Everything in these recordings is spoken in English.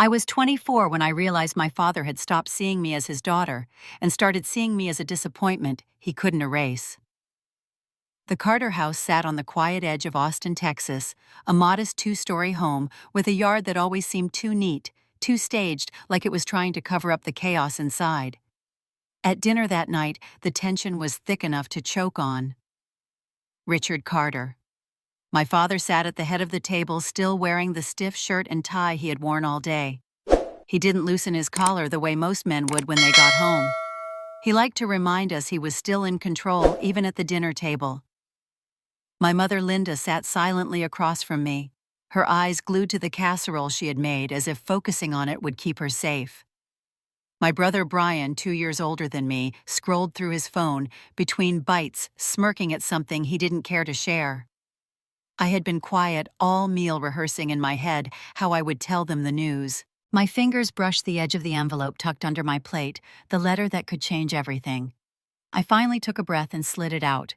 I was 24 when I realized my father had stopped seeing me as his daughter and started seeing me as a disappointment he couldn't erase. The Carter house sat on the quiet edge of Austin, Texas, a modest two-story home with a yard that always seemed too neat, too staged, like it was trying to cover up the chaos inside. At dinner that night, the tension was thick enough to choke on. Richard Carter. My father sat at the head of the table, still wearing the stiff shirt and tie he had worn all day. He didn't loosen his collar the way most men would when they got home. He liked to remind us he was still in control, even at the dinner table. My mother Linda sat silently across from me, her eyes glued to the casserole she had made as if focusing on it would keep her safe. My brother Brian, 2 years older than me, scrolled through his phone, between bites, smirking at something he didn't care to share. I had been quiet all meal, rehearsing in my head how I would tell them the news. My fingers brushed the edge of the envelope tucked under my plate, the letter that could change everything. I finally took a breath and slid it out.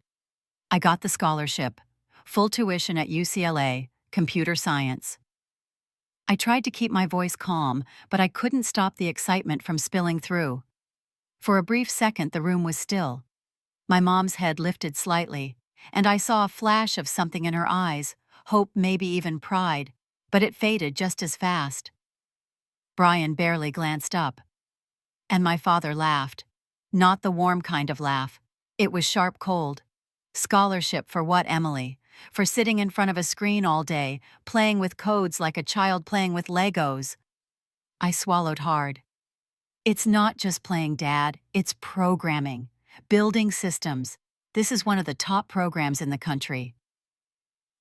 I got the scholarship, full tuition at UCLA, computer science. I tried to keep my voice calm, but I couldn't stop the excitement from spilling through. For a brief second, the room was still. My mom's head lifted slightly, and I saw a flash of something in her eyes, hope, maybe even pride, but it faded just as fast. Brian barely glanced up. And my father laughed. Not the warm kind of laugh. It was sharp cold. Scholarship for what, Emily? For sitting in front of a screen all day, playing with codes like a child playing with Legos. I swallowed hard. It's not just playing, Dad, it's programming, building systems. This is one of the top programs in the country.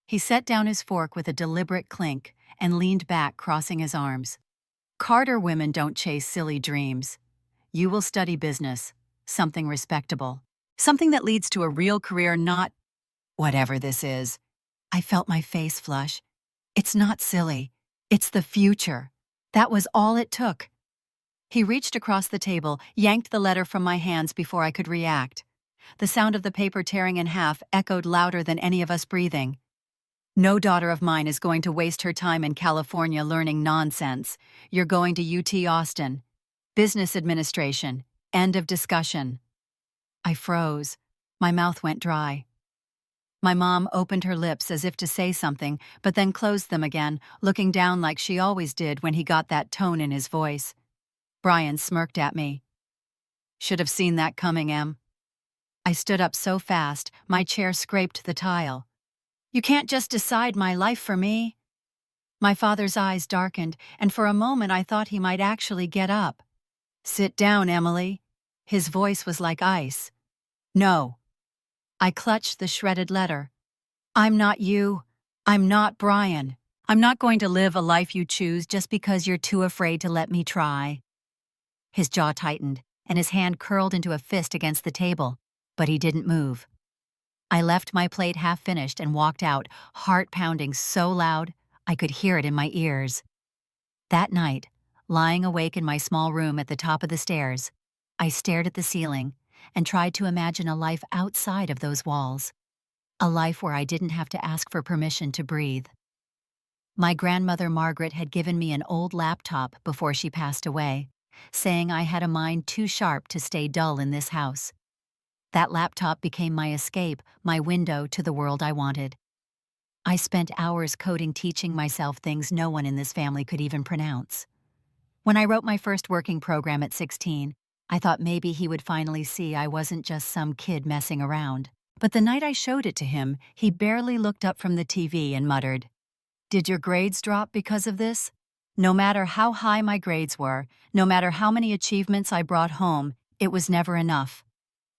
He set down his fork with a deliberate clink and leaned back, crossing his arms. Carter women don't chase silly dreams. You will study business, something respectable, something that leads to a real career, not whatever this is. I felt my face flush. It's not silly. It's the future. That was all it took. He reached across the table, yanked the letter from my hands before I could react. The sound of the paper tearing in half echoed louder than any of us breathing. No daughter of mine is going to waste her time in California learning nonsense. You're going to UT Austin. Business administration. End of discussion. I froze. My mouth went dry. My mom opened her lips as if to say something, but then closed them again, looking down like she always did when he got that tone in his voice. Brian smirked at me. Should have seen that coming, Em. I stood up so fast, my chair scraped the tile. You can't just decide my life for me. My father's eyes darkened, and for a moment I thought he might actually get up. Sit down, Emily. His voice was like ice. No. I clutched the shredded letter. I'm not you. I'm not Brian. I'm not going to live a life you choose just because you're too afraid to let me try. His jaw tightened, and his hand curled into a fist against the table, but he didn't move. I left my plate half finished and walked out, heart pounding so loud I could hear it in my ears. That night, lying awake in my small room at the top of the stairs, I stared at the ceiling and tried to imagine a life outside of those walls. A life where I didn't have to ask for permission to breathe. My grandmother Margaret had given me an old laptop before she passed away, saying I had a mind too sharp to stay dull in this house. That laptop became my escape, my window to the world I wanted. I spent hours coding, teaching myself things no one in this family could even pronounce. When I wrote my first working program at 16, I thought maybe he would finally see I wasn't just some kid messing around. But the night I showed it to him, he barely looked up from the TV and muttered, "Did your grades drop because of this?" No matter how high my grades were, no matter how many achievements I brought home, it was never enough.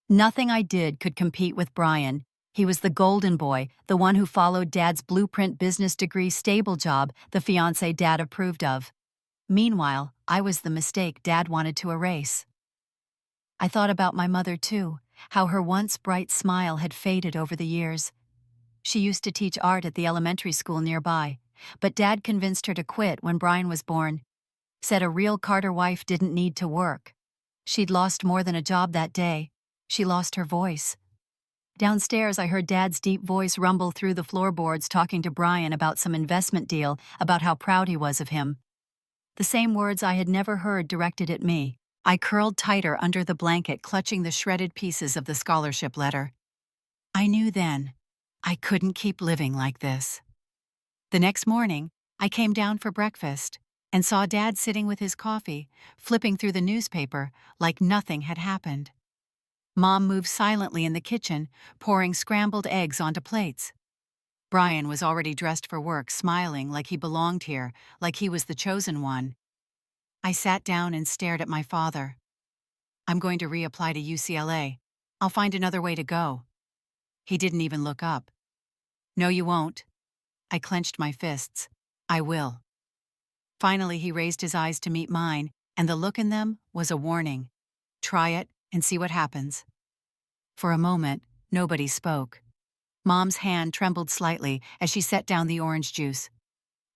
Nothing I did could compete with Brian. He was the golden boy, the one who followed Dad's blueprint business degree, stable job, the fiancé Dad approved of. Meanwhile, I was the mistake Dad wanted to erase. I thought about my mother too, how her once bright smile had faded over the years. She used to teach art at the elementary school nearby, but Dad convinced her to quit when Brian was born. Said a real Carter wife didn't need to work. She'd lost more than a job that day. She lost her voice. Downstairs, I heard Dad's deep voice rumble through the floorboards, talking to Brian about some investment deal, about how proud he was of him. the same words I had never heard directed at me. I curled tighter under the blanket, clutching the shredded pieces of the scholarship letter. I knew then I couldn't keep living like this. The next morning, I came down for breakfast and saw Dad sitting with his coffee, flipping through the newspaper like nothing had happened. Mom moved silently in the kitchen, pouring scrambled eggs onto plates. Brian was already dressed for work, smiling like he belonged here, like he was the chosen one. I sat down and stared at my father. I'm going to reapply to UCLA. I'll find another way to go. He didn't even look up. No, you won't. I clenched my fists. I will. Finally, he raised his eyes to meet mine, and the look in them was a warning. Try it and see what happens. For a moment, nobody spoke. Mom's hand trembled slightly as she set down the orange juice.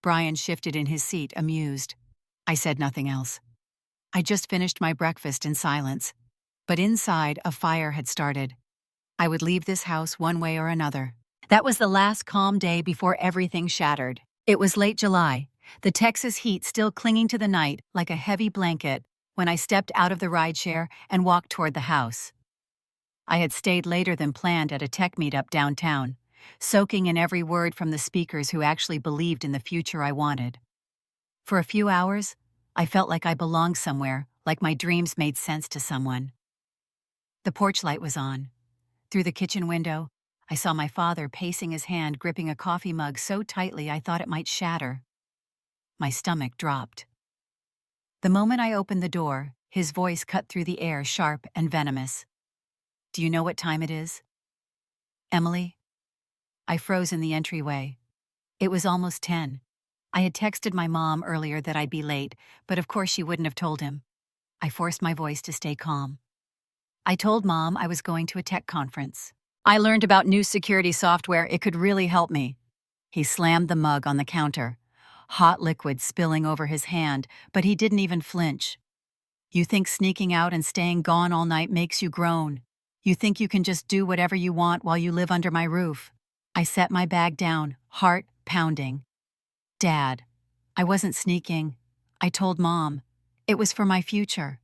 Brian shifted in his seat, amused. I said nothing else. I just finished my breakfast in silence. But inside, a fire had started. I would leave this house one way or another. That was the last calm day before everything shattered. It was late July, the Texas heat still clinging to the night like a heavy blanket, when I stepped out of the rideshare and walked toward the house. I had stayed later than planned at a tech meetup downtown, soaking in every word from the speakers who actually believed in the future I wanted. For a few hours, I felt like I belonged somewhere, like my dreams made sense to someone. The porch light was on. Through the kitchen window, I saw my father pacing his hand, gripping a coffee mug so tightly I thought it might shatter. My stomach dropped. The moment I opened the door, his voice cut through the air, sharp and venomous. Do you know what time it is? Emily? I froze in the entryway. It was almost 10. I had texted my mom earlier that I'd be late, but of course she wouldn't have told him. I forced my voice to stay calm. I told Mom I was going to a tech conference. I learned about new security software. It could really help me. He slammed the mug on the counter, hot liquid spilling over his hand, but he didn't even flinch. You think sneaking out and staying gone all night makes you grown. You think you can just do whatever you want while you live under my roof. I set my bag down, heart pounding. Dad, I wasn't sneaking. I told Mom. It was for my future.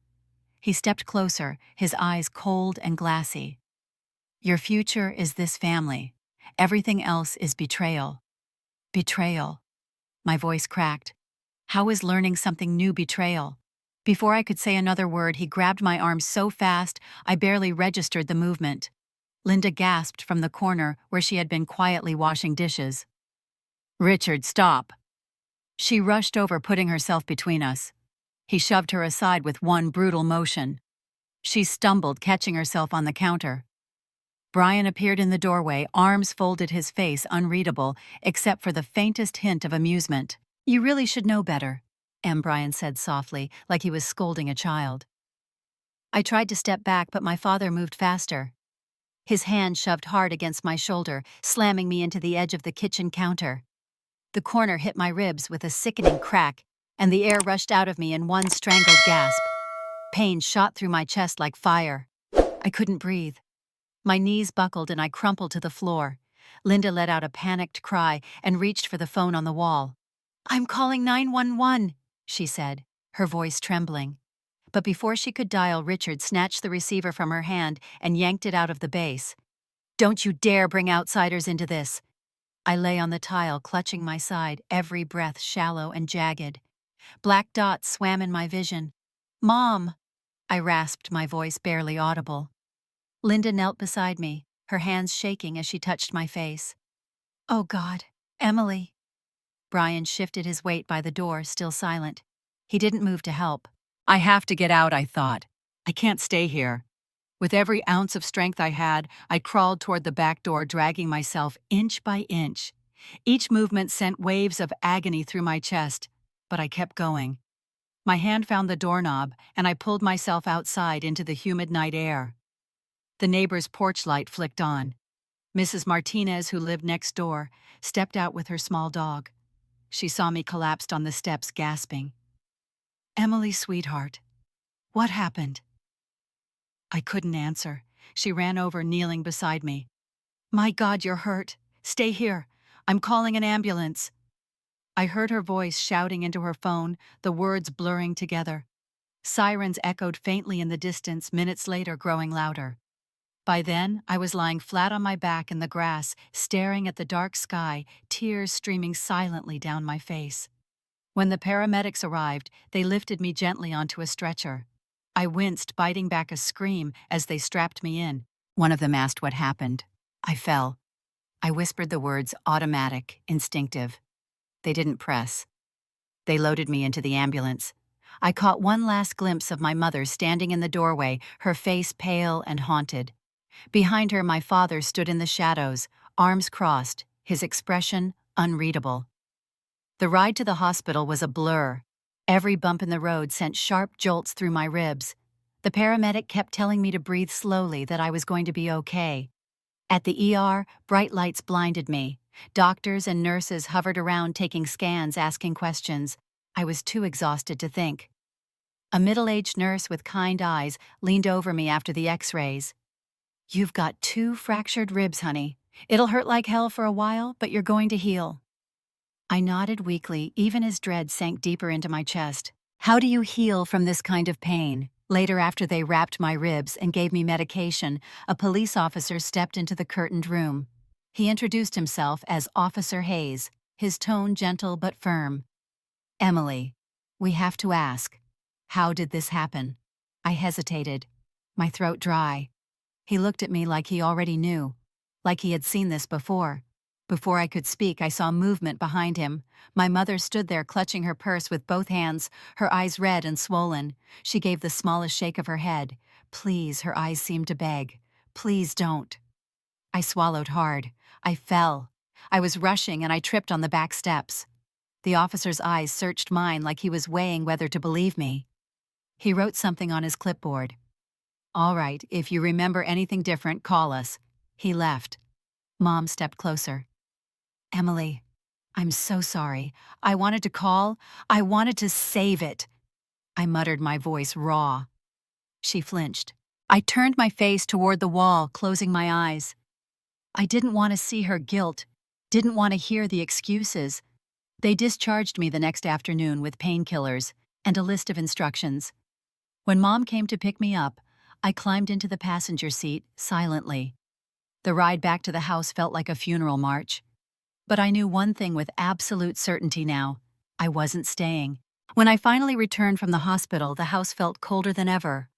He stepped closer, his eyes cold and glassy. Your future is this family. Everything else is betrayal. Betrayal. My voice cracked. How is learning something new betrayal? Before I could say another word, he grabbed my arm so fast I barely registered the movement. Linda gasped from the corner where she had been quietly washing dishes. Richard, stop. She rushed over, putting herself between us. He shoved her aside with one brutal motion. She stumbled, catching herself on the counter. Brian appeared in the doorway, arms folded, his face unreadable, except for the faintest hint of amusement. You really should know better, Brian said softly, like he was scolding a child. I tried to step back, but my father moved faster. His hand shoved hard against my shoulder, slamming me into the edge of the kitchen counter. The corner hit my ribs with a sickening crack, and the air rushed out of me in one strangled gasp. Pain shot through my chest like fire. I couldn't breathe. My knees buckled and I crumpled to the floor. Linda let out a panicked cry and reached for the phone on the wall. I'm calling 911, she said, her voice trembling. But before she could dial, Richard snatched the receiver from her hand and yanked it out of the base. Don't you dare bring outsiders into this. I lay on the tile, clutching my side, every breath shallow and jagged. Black dots swam in my vision. Mom! I rasped, my voice barely audible. Linda knelt beside me, her hands shaking as she touched my face. Oh God, Emily. Brian shifted his weight by the door, still silent. He didn't move to help. I have to get out, I thought. I can't stay here. With every ounce of strength I had, I crawled toward the back door, dragging myself inch by inch. Each movement sent waves of agony through my chest, but I kept going. My hand found the doorknob, and I pulled myself outside into the humid night air. The neighbor's porch light flicked on. Mrs. Martinez, who lived next door, stepped out with her small dog. She saw me collapsed on the steps, gasping. Emily, sweetheart, what happened? I couldn't answer. She ran over, kneeling beside me. My God, you're hurt. Stay here. I'm calling an ambulance. I heard her voice shouting into her phone, the words blurring together. Sirens echoed faintly in the distance, minutes later growing louder. By then, I was lying flat on my back in the grass, staring at the dark sky, tears streaming silently down my face. When the paramedics arrived, they lifted me gently onto a stretcher. I winced, biting back a scream as they strapped me in. One of them asked what happened. I fell. I whispered the words automatic, instinctive. They didn't press. They loaded me into the ambulance. I caught one last glimpse of my mother standing in the doorway, her face pale and haunted. Behind her, my father stood in the shadows, arms crossed, his expression unreadable. The ride to the hospital was a blur. Every bump in the road sent sharp jolts through my ribs. The paramedic kept telling me to breathe slowly, that I was going to be okay. At the ER, bright lights blinded me. Doctors and nurses hovered around taking scans, asking questions. I was too exhausted to think. A middle-aged nurse with kind eyes leaned over me after the x-rays. "You've got 2 fractured ribs, honey. It'll hurt like hell for a while, but you're going to heal." I nodded weakly, even as dread sank deeper into my chest. How do you heal from this kind of pain? Later, after they wrapped my ribs and gave me medication, a police officer stepped into the curtained room. He introduced himself as Officer Hayes, his tone gentle but firm. "Emily, we have to ask, how did this happen?" I hesitated, my throat dry. He looked at me like he already knew, like he had seen this before. Before I could speak, I saw movement behind him. My mother stood there clutching her purse with both hands, her eyes red and swollen. She gave the smallest shake of her head. "Please," her eyes seemed to beg. "Please don't." I swallowed hard. I fell. I was rushing and I tripped on the back steps. The officer's eyes searched mine like he was weighing whether to believe me. He wrote something on his clipboard. "All right, if you remember anything different, call us." He left. Mom stepped closer. "Emily, I'm so sorry. I wanted to call. I wanted to save it." I muttered, my voice raw. She flinched. I turned my face toward the wall, closing my eyes. I didn't want to see her guilt, didn't want to hear the excuses. They discharged me the next afternoon with painkillers and a list of instructions. When Mom came to pick me up, I climbed into the passenger seat silently. The ride back to the house felt like a funeral march. But I knew one thing with absolute certainty now. I wasn't staying. When I finally returned from the hospital, the house felt colder than ever.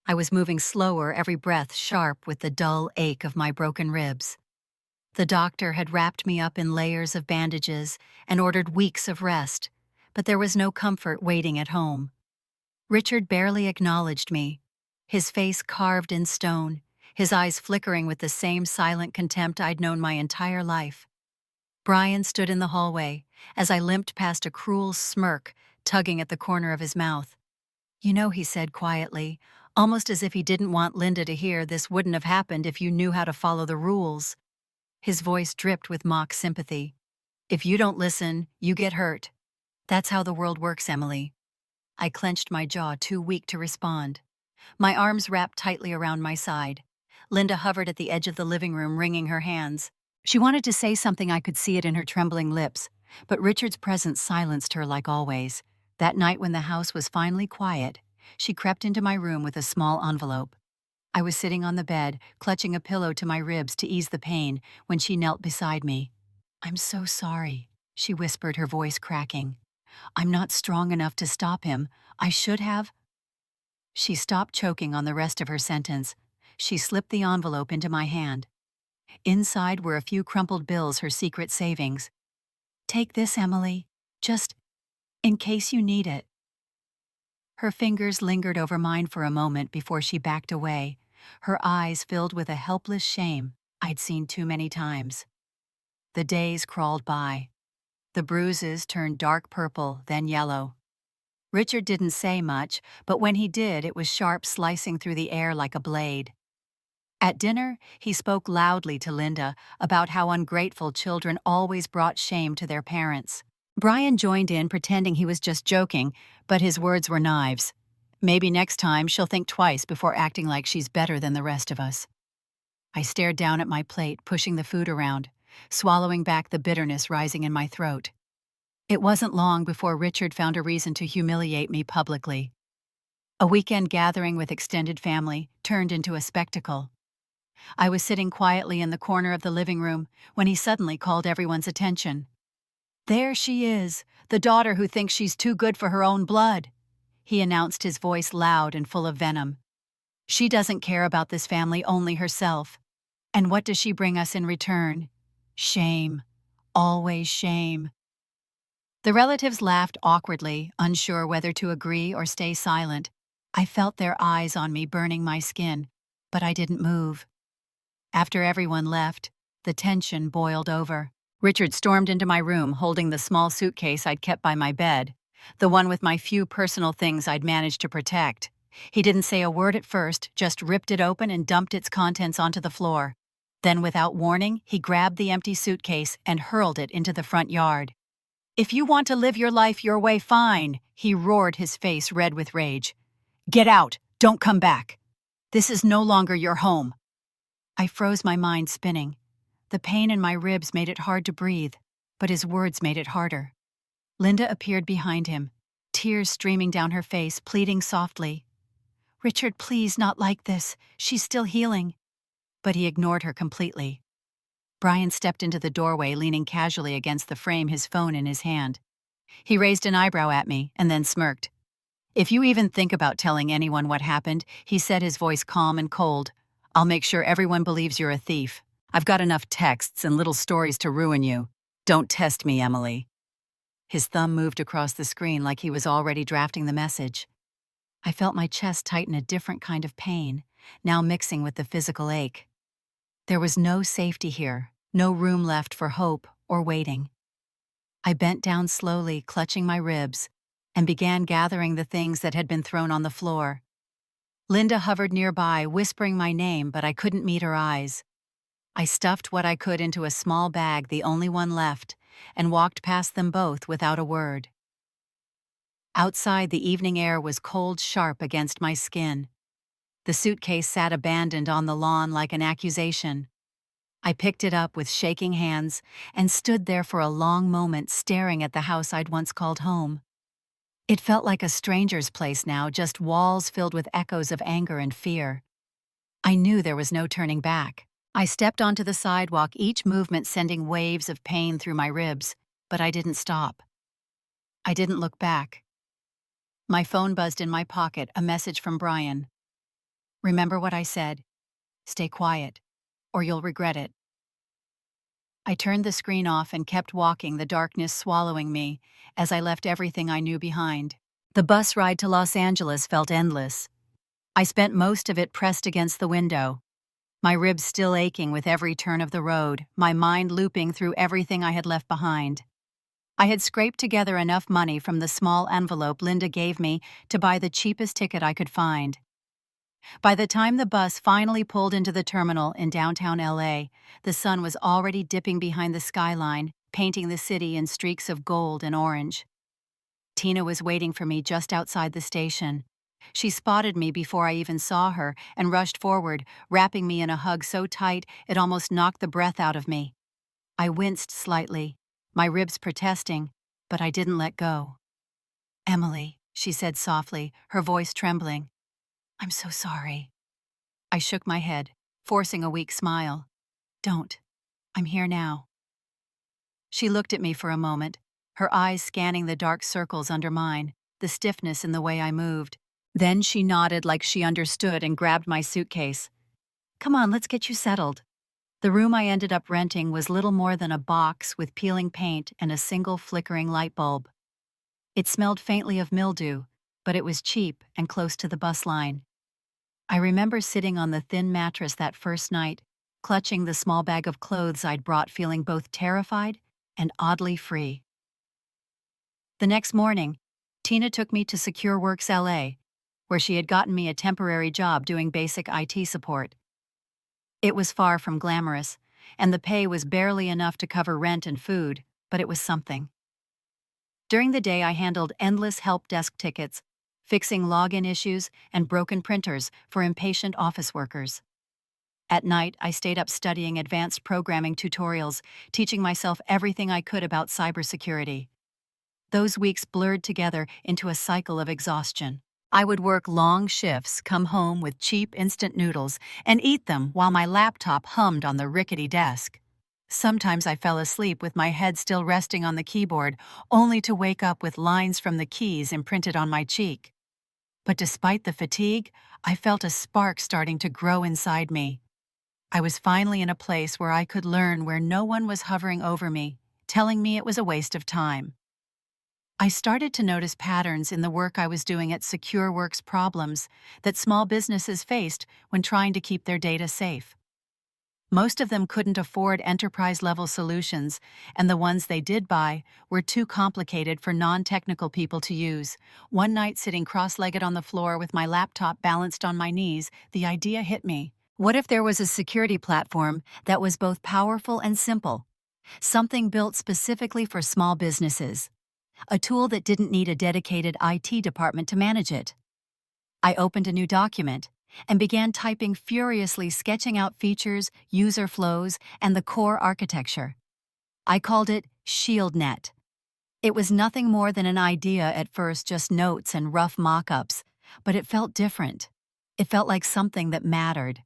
I was moving slower, every breath sharp with the dull ache of my broken ribs. The doctor had wrapped me up in layers of bandages and ordered weeks of rest, but there was no comfort waiting at home. Richard barely acknowledged me, his face carved in stone, his eyes flickering with the same silent contempt I'd known my entire life. Brian stood in the hallway as I limped past, a cruel smirk tugging at the corner of his mouth. "You know," he said quietly, almost as if he didn't want Linda to hear, "this wouldn't have happened if you knew how to follow the rules." His voice dripped with mock sympathy. "If you don't listen, you get hurt. That's how the world works, Emily." I clenched my jaw, too weak to respond. My arms wrapped tightly around my side. Linda hovered at the edge of the living room, wringing her hands. She wanted to say something, I could see it in her trembling lips, but Richard's presence silenced her like always. That night when the house was finally quiet, she crept into my room with a small envelope. I was sitting on the bed, clutching a pillow to my ribs to ease the pain, when she knelt beside me. "I'm so sorry," she whispered, her voice cracking. "I'm not strong enough to stop him. I should have." She stopped, choking on the rest of her sentence. She slipped the envelope into my hand. Inside were a few crumpled bills, her secret savings. "Take this, Emily, just in case you need it." Her fingers lingered over mine for a moment before she backed away, her eyes filled with a helpless shame I'd seen too many times. The days crawled by. The bruises turned dark purple, then yellow. Richard didn't say much, but when he did, it was sharp, slicing through the air like a blade. At dinner, he spoke loudly to Linda about how ungrateful children always brought shame to their parents. Brian joined in, pretending he was just joking, but his words were knives. "Maybe next time she'll think twice before acting like she's better than the rest of us." I stared down at my plate, pushing the food around, swallowing back the bitterness rising in my throat. It wasn't long before Richard found a reason to humiliate me publicly. A weekend gathering with extended family turned into a spectacle. I was sitting quietly in the corner of the living room when he suddenly called everyone's attention. "There she is, the daughter who thinks she's too good for her own blood," he announced, his voice loud and full of venom. "She doesn't care about this family, only herself. And what does she bring us in return? Shame. Always shame." The relatives laughed awkwardly, unsure whether to agree or stay silent. I felt their eyes on me, burning my skin, but I didn't move. After everyone left, the tension boiled over. Richard stormed into my room, holding the small suitcase I'd kept by my bed, the one with my few personal things I'd managed to protect. He didn't say a word at first, just ripped it open and dumped its contents onto the floor. Then, without warning, he grabbed the empty suitcase and hurled it into the front yard. "If you want to live your life your way, fine," he roared, his face red with rage. "Get out! Don't come back! This is no longer your home." I froze, my mind spinning. The pain in my ribs made it hard to breathe, but his words made it harder. Linda appeared behind him, tears streaming down her face, pleading softly. "Richard, please, not like this. She's still healing." But he ignored her completely. Brian stepped into the doorway, leaning casually against the frame, his phone in his hand. He raised an eyebrow at me and then smirked. "If you even think about telling anyone what happened," he said, his voice calm and cold, "I'll make sure everyone believes you're a thief. I've got enough texts and little stories to ruin you. Don't test me, Emily." His thumb moved across the screen like he was already drafting the message. I felt my chest tighten, a different kind of pain, now mixing with the physical ache. There was no safety here, no room left for hope or waiting. I bent down slowly, clutching my ribs, and began gathering the things that had been thrown on the floor. Linda hovered nearby, whispering my name, but I couldn't meet her eyes. I stuffed what I could into a small bag, the only one left, and walked past them both without a word. Outside, the evening air was cold, sharp against my skin. The suitcase sat abandoned on the lawn like an accusation. I picked it up with shaking hands and stood there for a long moment, staring at the house I'd once called home. It felt like a stranger's place now, just walls filled with echoes of anger and fear. I knew there was no turning back. I stepped onto the sidewalk, each movement sending waves of pain through my ribs, but I didn't stop. I didn't look back. My phone buzzed in my pocket, a message from Brian. "Remember what I said. Stay quiet, or you'll regret it." I turned the screen off and kept walking, the darkness swallowing me as I left everything I knew behind. The bus ride to Los Angeles felt endless. I spent most of it pressed against the window, my ribs still aching with every turn of the road, my mind looping through everything I had left behind. I had scraped together enough money from the small envelope Linda gave me to buy the cheapest ticket I could find. By the time the bus finally pulled into the terminal in downtown LA, the sun was already dipping behind the skyline, painting the city in streaks of gold and orange. Tina was waiting for me just outside the station. She spotted me before I even saw her and rushed forward, wrapping me in a hug so tight it almost knocked the breath out of me. I winced slightly, my ribs protesting, but I didn't let go. "Emily," she said softly, her voice trembling. "I'm so sorry." I shook my head, forcing a weak smile. "Don't. I'm here now." She looked at me for a moment, her eyes scanning the dark circles under mine, the stiffness in the way I moved. Then she nodded like she understood and grabbed my suitcase. "Come on, let's get you settled." The room I ended up renting was little more than a box with peeling paint and a single flickering light bulb. It smelled faintly of mildew, but it was cheap and close to the bus line. I remember sitting on the thin mattress that first night, clutching the small bag of clothes I'd brought, feeling both terrified and oddly free. The next morning, Tina took me to Secure Works LA, where she had gotten me a temporary job doing basic IT support. It was far from glamorous, and the pay was barely enough to cover rent and food, but it was something. During the day, I handled endless help desk tickets, fixing login issues and broken printers for impatient office workers. At night, I stayed up studying advanced programming tutorials, teaching myself everything I could about cybersecurity. Those weeks blurred together into a cycle of exhaustion. I would work long shifts, come home with cheap instant noodles, and eat them while my laptop hummed on the rickety desk. Sometimes I fell asleep with my head still resting on the keyboard, only to wake up with lines from the keys imprinted on my cheek. But despite the fatigue, I felt a spark starting to grow inside me. I was finally in a place where I could learn, where no one was hovering over me, telling me it was a waste of time. I started to notice patterns in the work I was doing at SecureWorks, problems that small businesses faced when trying to keep their data safe. Most of them couldn't afford enterprise-level solutions, and the ones they did buy were too complicated for non-technical people to use. One night, sitting cross-legged on the floor with my laptop balanced on my knees, the idea hit me. What if there was a security platform that was both powerful and simple? Something built specifically for small businesses. A tool that didn't need a dedicated IT department to manage it. I opened a new document and began typing furiously, sketching out features, user flows, and the core architecture. I called it ShieldNet. It was nothing more than an idea at first, just notes and rough mock-ups, but it felt different. It felt like something that mattered.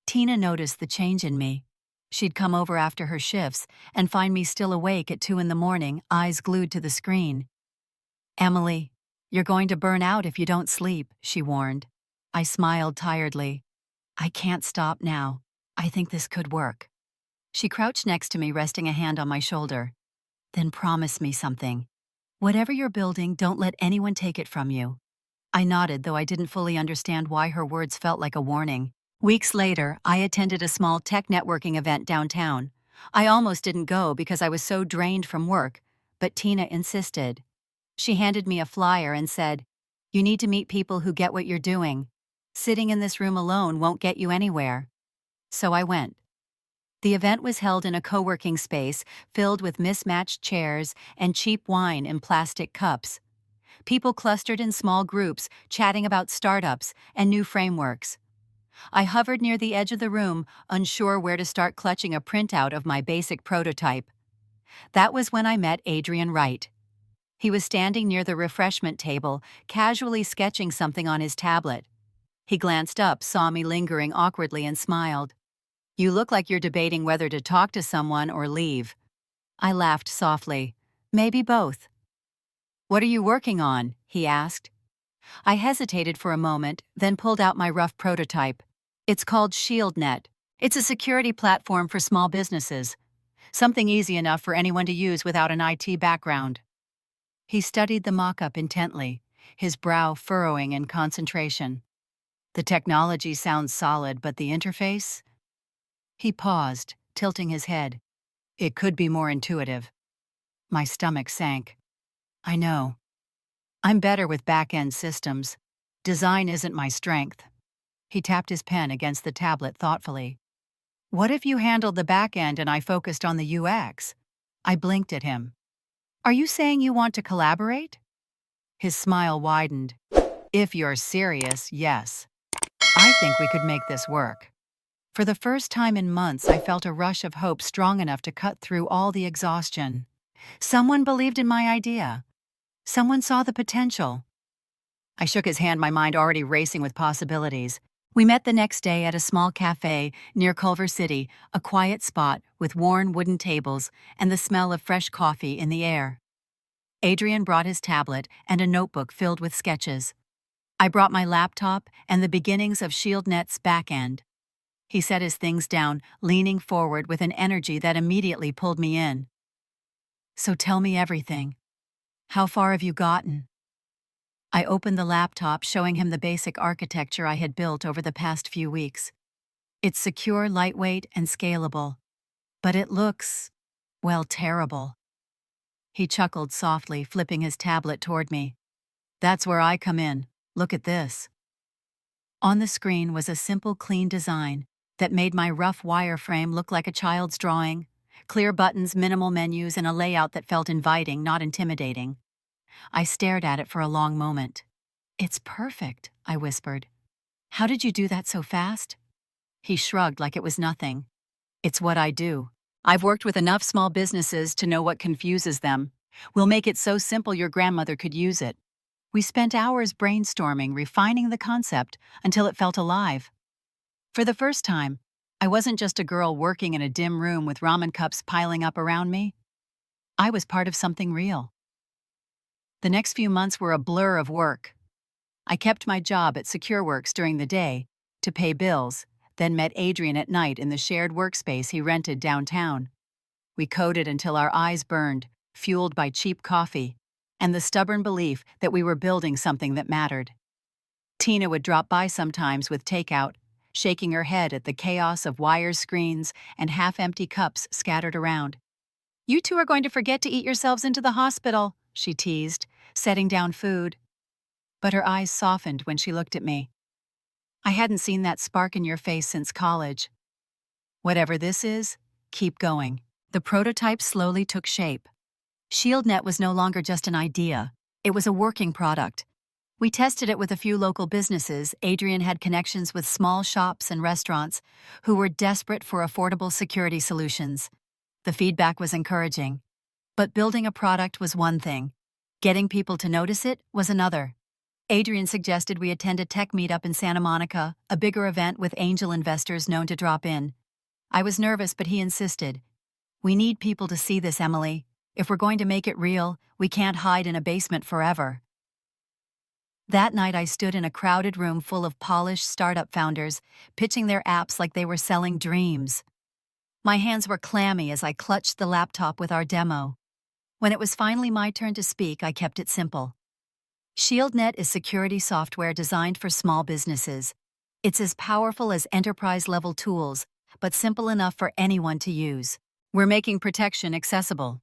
Tina noticed the change in me. She'd come over after her shifts and find me still awake at 2 a.m, eyes glued to the screen. "Emily, you're going to burn out if you don't sleep," she warned. I smiled tiredly. "I can't stop now. I think this could work." She crouched next to me, resting a hand on my shoulder. "Then promise me something. Whatever you're building, don't let anyone take it from you." I nodded, though I didn't fully understand why her words felt like a warning. Weeks later, I attended a small tech networking event downtown. I almost didn't go because I was so drained from work, but Tina insisted. She handed me a flyer and said, "You need to meet people who get what you're doing. Sitting in this room alone won't get you anywhere." So I went. The event was held in a co-working space filled with mismatched chairs and cheap wine in plastic cups. People clustered in small groups, chatting about startups and new frameworks. I hovered near the edge of the room, unsure where to start, clutching a printout of my basic prototype. That was when I met Adrian Wright. He was standing near the refreshment table, casually sketching something on his tablet. He glanced up, saw me lingering awkwardly, and smiled. "You look like you're debating whether to talk to someone or leave." I laughed softly. "Maybe both." "What are you working on?" he asked. I hesitated for a moment, then pulled out my rough prototype. "It's called ShieldNet. It's a security platform for small businesses. Something easy enough for anyone to use without an IT background." He studied the mock-up intently, his brow furrowing in concentration. "The technology sounds solid, but the interface?" He paused, tilting his head. "It could be more intuitive." My stomach sank. "I know. I'm better with back-end systems. Design isn't my strength." He tapped his pen against the tablet thoughtfully. "What if you handled the back-end and I focused on the UX?" I blinked at him. "Are you saying you want to collaborate?" His smile widened. "If you're serious, yes. I think we could make this work." For the first time in months, I felt a rush of hope strong enough to cut through all the exhaustion. Someone believed in my idea. Someone saw the potential. I shook his hand, my mind already racing with possibilities. We met the next day at a small cafe near Culver City, a quiet spot with worn wooden tables and the smell of fresh coffee in the air. Adrian brought his tablet and a notebook filled with sketches. I brought my laptop and the beginnings of ShieldNet's back-end. He set his things down, leaning forward with an energy that immediately pulled me in. "So tell me everything. How far have you gotten?" I opened the laptop, showing him the basic architecture I had built over the past few weeks. It's secure, lightweight, and scalable. But it looks, well, terrible. He chuckled softly, flipping his tablet toward me. "That's where I come in. Look at this." On the screen was a simple, clean design that made my rough wireframe look like a child's drawing. Clear buttons, minimal menus, and a layout that felt inviting, not intimidating. I stared at it for a long moment. "It's perfect," I whispered. "How did you do that so fast?" He shrugged like it was nothing. "It's what I do. I've worked with enough small businesses to know what confuses them. We'll make it so simple your grandmother could use it. We spent hours brainstorming, refining the concept until it felt alive. For the first time, I wasn't just a girl working in a dim room with ramen cups piling up around me. I was part of something real. The next few months were a blur of work. I kept my job at SecureWorks during the day to pay bills, then met Adrian at night in the shared workspace he rented downtown. We coded until our eyes burned, fueled by cheap coffee and the stubborn belief that we were building something that mattered. Tina would drop by sometimes with takeout, shaking her head at the chaos of wire screens and half-empty cups scattered around. "You two are going to forget to eat yourselves into the hospital," she teased, setting down food. But her eyes softened when she looked at me. "I hadn't seen that spark in your face since college. Whatever this is, keep going." The prototype slowly took shape. ShieldNet was no longer just an idea. It was a working product. We tested it with a few local businesses. Adrian had connections with small shops and restaurants who were desperate for affordable security solutions. The feedback was encouraging. But building a product was one thing. Getting people to notice it was another. Adrian suggested we attend a tech meetup in Santa Monica, a bigger event with angel investors known to drop in. I was nervous, but he insisted. "We need people to see this, Emily. If we're going to make it real, we can't hide in a basement forever." That night I stood in a crowded room full of polished startup founders, pitching their apps like they were selling dreams. My hands were clammy as I clutched the laptop with our demo. When it was finally my turn to speak, I kept it simple. ShieldNet is security software designed for small businesses. It's as powerful as enterprise-level tools, but simple enough for anyone to use. We're making protection accessible.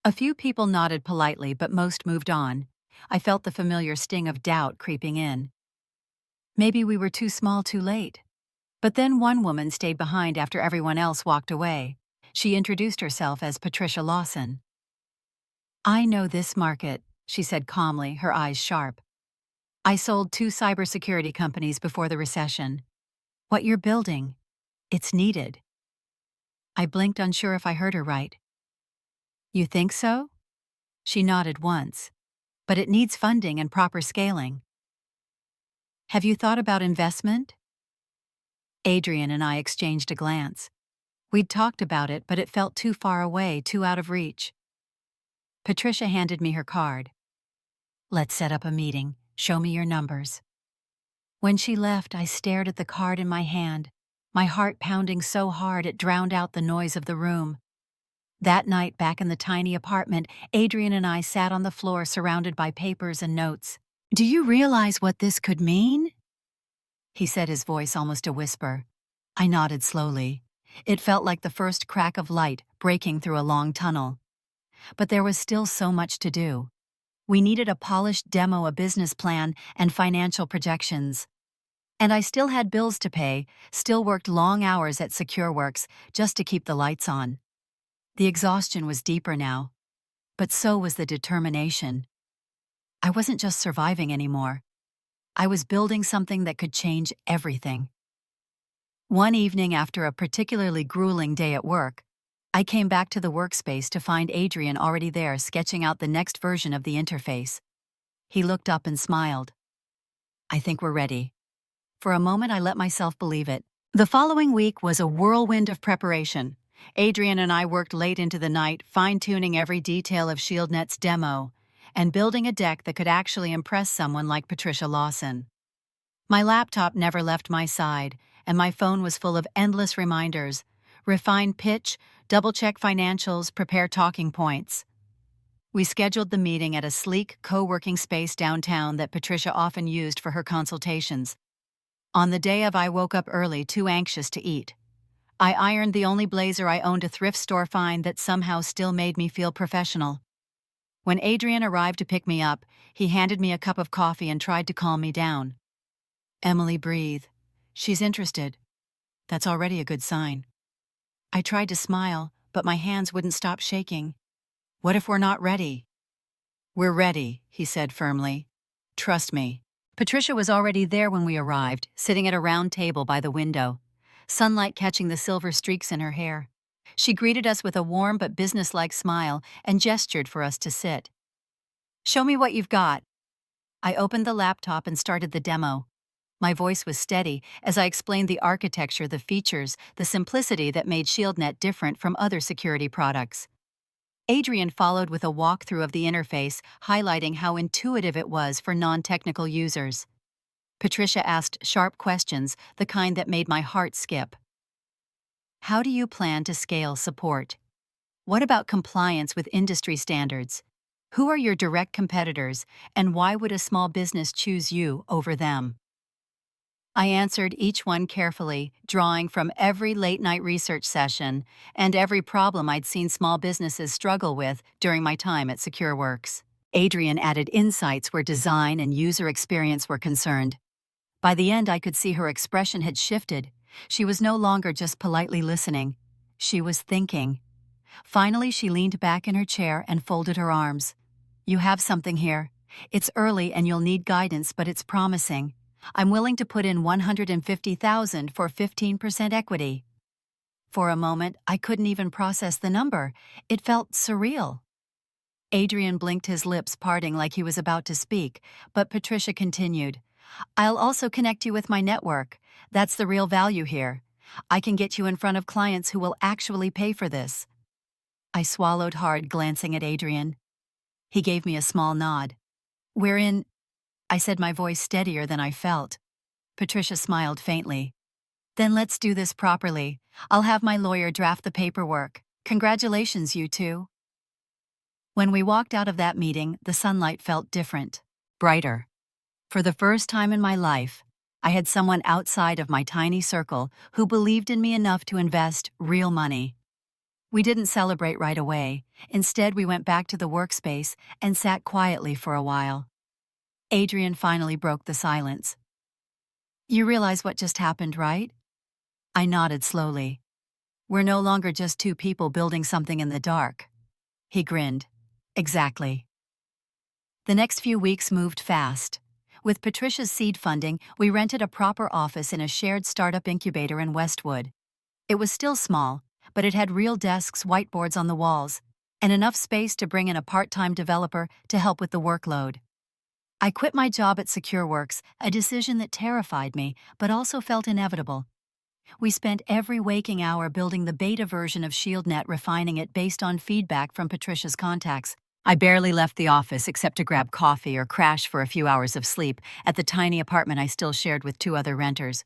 A few people nodded politely, but most moved on. I felt the familiar sting of doubt creeping in. Maybe we were too small too late. But then one woman stayed behind after everyone else walked away. She introduced herself as Patricia Lawson. "I know this market," she said calmly, her eyes sharp. "I sold 2 cybersecurity companies before the recession. What you're building, it's needed." I blinked, unsure if I heard her right. "You think so?" She nodded once. "But it needs funding and proper scaling." "Have you thought about investment?" Adrian and I exchanged a glance. We'd talked about it, but it felt too far away, too out of reach. Patricia handed me her card. "Let's set up a meeting. Show me your numbers." When she left, I stared at the card in my hand, my heart pounding so hard it drowned out the noise of the room. That night, back in the tiny apartment, Adrian and I sat on the floor surrounded by papers and notes. "Do you realize what this could mean?" he said, his voice almost a whisper. I nodded slowly. It felt like the first crack of light breaking through a long tunnel. But there was still so much to do. We needed a polished demo, a business plan, and financial projections. And I still had bills to pay, still worked long hours at SecureWorks just to keep the lights on. The exhaustion was deeper now, but so was the determination. I wasn't just surviving anymore. I was building something that could change everything. One evening after a particularly grueling day at work, I came back to the workspace to find Adrian already there sketching out the next version of the interface. He looked up and smiled. "I think we're ready." For a moment I let myself believe it. The following week was a whirlwind of preparation. Adrian and I worked late into the night, fine-tuning every detail of ShieldNet's demo and building a deck that could actually impress someone like Patricia Lawson. My laptop never left my side, and my phone was full of endless reminders. Refine pitch, double-check financials, prepare talking points. We scheduled the meeting at a sleek, co-working space downtown that Patricia often used for her consultations. On the day of, I woke up early, too anxious to eat. I ironed the only blazer I owned, a thrift store find that somehow still made me feel professional. When Adrian arrived to pick me up, he handed me a cup of coffee and tried to calm me down. "Emily, breathe. She's interested. That's already a good sign." I tried to smile, but my hands wouldn't stop shaking. "What if we're not ready?" "We're ready," he said firmly. "Trust me." Patricia was already there when we arrived, sitting at a round table by the window, sunlight catching the silver streaks in her hair. She greeted us with a warm but businesslike smile and gestured for us to sit. "Show me what you've got." I opened the laptop and started the demo. My voice was steady as I explained the architecture, the features, the simplicity that made ShieldNet different from other security products. Adrian followed with a walkthrough of the interface, highlighting how intuitive it was for non-technical users. Patricia asked sharp questions, the kind that made my heart skip. How do you plan to scale support? What about compliance with industry standards? Who are your direct competitors, and why would a small business choose you over them? I answered each one carefully, drawing from every late-night research session and every problem I'd seen small businesses struggle with during my time at SecureWorks. Adrian added insights where design and user experience were concerned. By the end, I could see her expression had shifted. She was no longer just politely listening. She was thinking. Finally, she leaned back in her chair and folded her arms. "You have something here. It's early and you'll need guidance, but it's promising. I'm willing to put in $150,000 for 15% equity." For a moment, I couldn't even process the number. It felt surreal. Adrian blinked, his lips parting like he was about to speak, but Patricia continued. "I'll also connect you with my network. That's the real value here. I can get you in front of clients who will actually pay for this." I swallowed hard, glancing at Adrian. He gave me a small nod. "We're in," I said, my voice steadier than I felt. Patricia smiled faintly. "Then let's do this properly. I'll have my lawyer draft the paperwork. Congratulations, you two." When we walked out of that meeting, the sunlight felt different, brighter. For the first time in my life, I had someone outside of my tiny circle who believed in me enough to invest real money. We didn't celebrate right away. Instead, we went back to the workspace and sat quietly for a while. Adrian finally broke the silence. "You realize what just happened, right?" I nodded slowly. "We're no longer just two people building something in the dark." He grinned. "Exactly." The next few weeks moved fast. With Patricia's seed funding, we rented a proper office in a shared startup incubator in Westwood. It was still small, but it had real desks, whiteboards on the walls, and enough space to bring in a part-time developer to help with the workload. I quit my job at SecureWorks, a decision that terrified me, but also felt inevitable. We spent every waking hour building the beta version of ShieldNet, refining it based on feedback from Patricia's contacts. I barely left the office except to grab coffee or crash for a few hours of sleep at the tiny apartment I still shared with two other renters.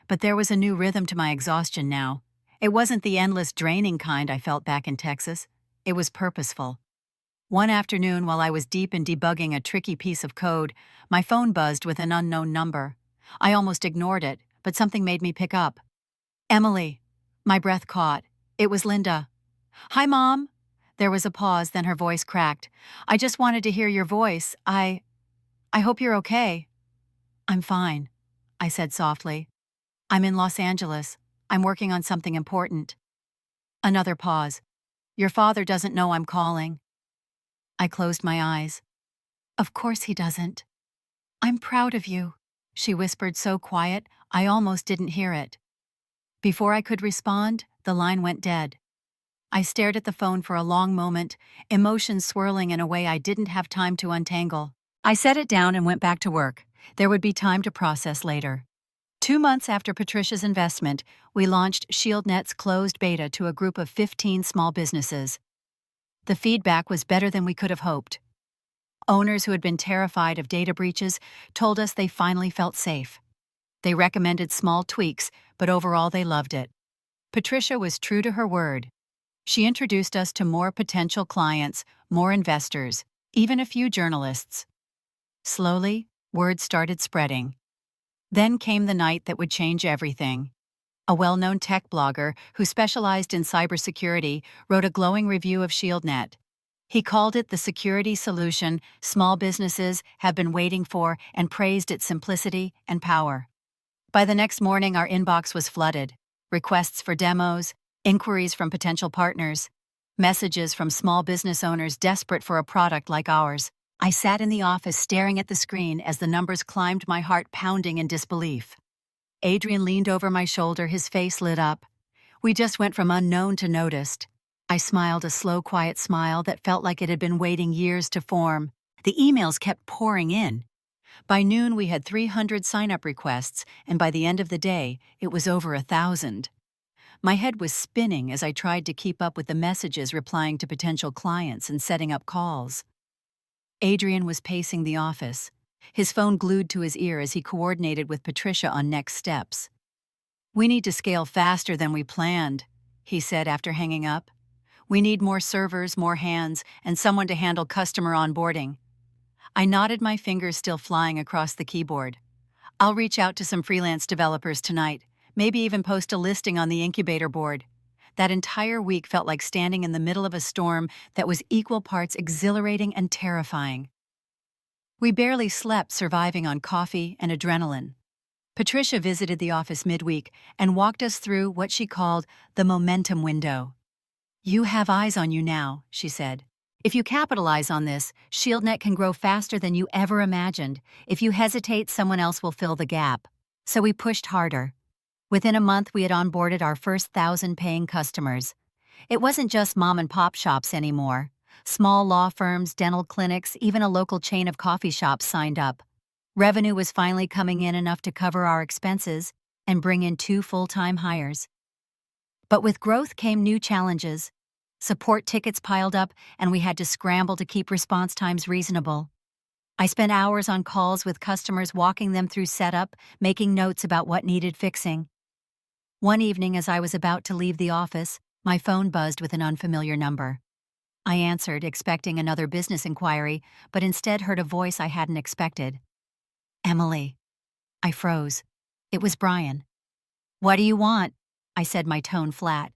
But there was a new rhythm to my exhaustion now. It wasn't the endless, draining kind I felt back in Texas. It was purposeful. One afternoon, while I was deep in debugging a tricky piece of code, my phone buzzed with an unknown number. I almost ignored it, but something made me pick up. "Emily." My breath caught. It was Linda. "Hi, Mom." There was a pause, then her voice cracked. "I just wanted to hear your voice. I hope you're okay." "I'm fine," I said softly. "I'm in Los Angeles. I'm working on something important." Another pause. "Your father doesn't know I'm calling." I closed my eyes. "Of course he doesn't." "I'm proud of you," she whispered, so quiet I almost didn't hear it. Before I could respond, the line went dead. I stared at the phone for a long moment, emotions swirling in a way I didn't have time to untangle. I set it down and went back to work. There would be time to process later. 2 months after Patricia's investment, we launched ShieldNet's closed beta to a group of 15 small businesses. The feedback was better than we could have hoped. Owners who had been terrified of data breaches told us they finally felt safe. They recommended small tweaks, but overall they loved it. Patricia was true to her word. She introduced us to more potential clients, more investors, even a few journalists. Slowly, word started spreading. Then came the night that would change everything. A well-known tech blogger who specialized in cybersecurity wrote a glowing review of ShieldNet. He called it the security solution small businesses have been waiting for and praised its simplicity and power. By the next morning, our inbox was flooded. Requests for demos, inquiries from potential partners, messages from small business owners desperate for a product like ours. I sat in the office staring at the screen as the numbers climbed, my heart pounding in disbelief. Adrian leaned over my shoulder, his face lit up. We just went from unknown to noticed. I smiled a slow, quiet smile that felt like it had been waiting years to form. The emails kept pouring in. By noon, we had 300 sign-up requests, and by the end of the day, it was over 1,000. My head was spinning as I tried to keep up with the messages replying to potential clients and setting up calls. Adrian was pacing the office, his phone glued to his ear as he coordinated with Patricia on next steps. "We need to scale faster than we planned," he said after hanging up. "We need more servers, more hands, and someone to handle customer onboarding." I nodded, my fingers still flying across the keyboard. "I'll reach out to some freelance developers tonight, maybe even post a listing on the incubator board." That entire week felt like standing in the middle of a storm that was equal parts exhilarating and terrifying. We barely slept, surviving on coffee and adrenaline. Patricia visited the office midweek and walked us through what she called the momentum window. "You have eyes on you now," she said. "If you capitalize on this, ShieldNet can grow faster than you ever imagined. If you hesitate, someone else will fill the gap." So we pushed harder. Within a month, we had onboarded our first 1,000 paying customers. It wasn't just mom-and-pop shops anymore. Small law firms, dental clinics, even a local chain of coffee shops signed up. Revenue was finally coming in enough to cover our expenses and bring in 2 full-time hires. But with growth came new challenges. Support tickets piled up, and we had to scramble to keep response times reasonable. I spent hours on calls with customers, walking them through setup, making notes about what needed fixing. One evening, as I was about to leave the office, my phone buzzed with an unfamiliar number. I answered, expecting another business inquiry, but instead heard a voice I hadn't expected. "Emily." I froze. It was Brian. "What do you want?" I said, my tone flat.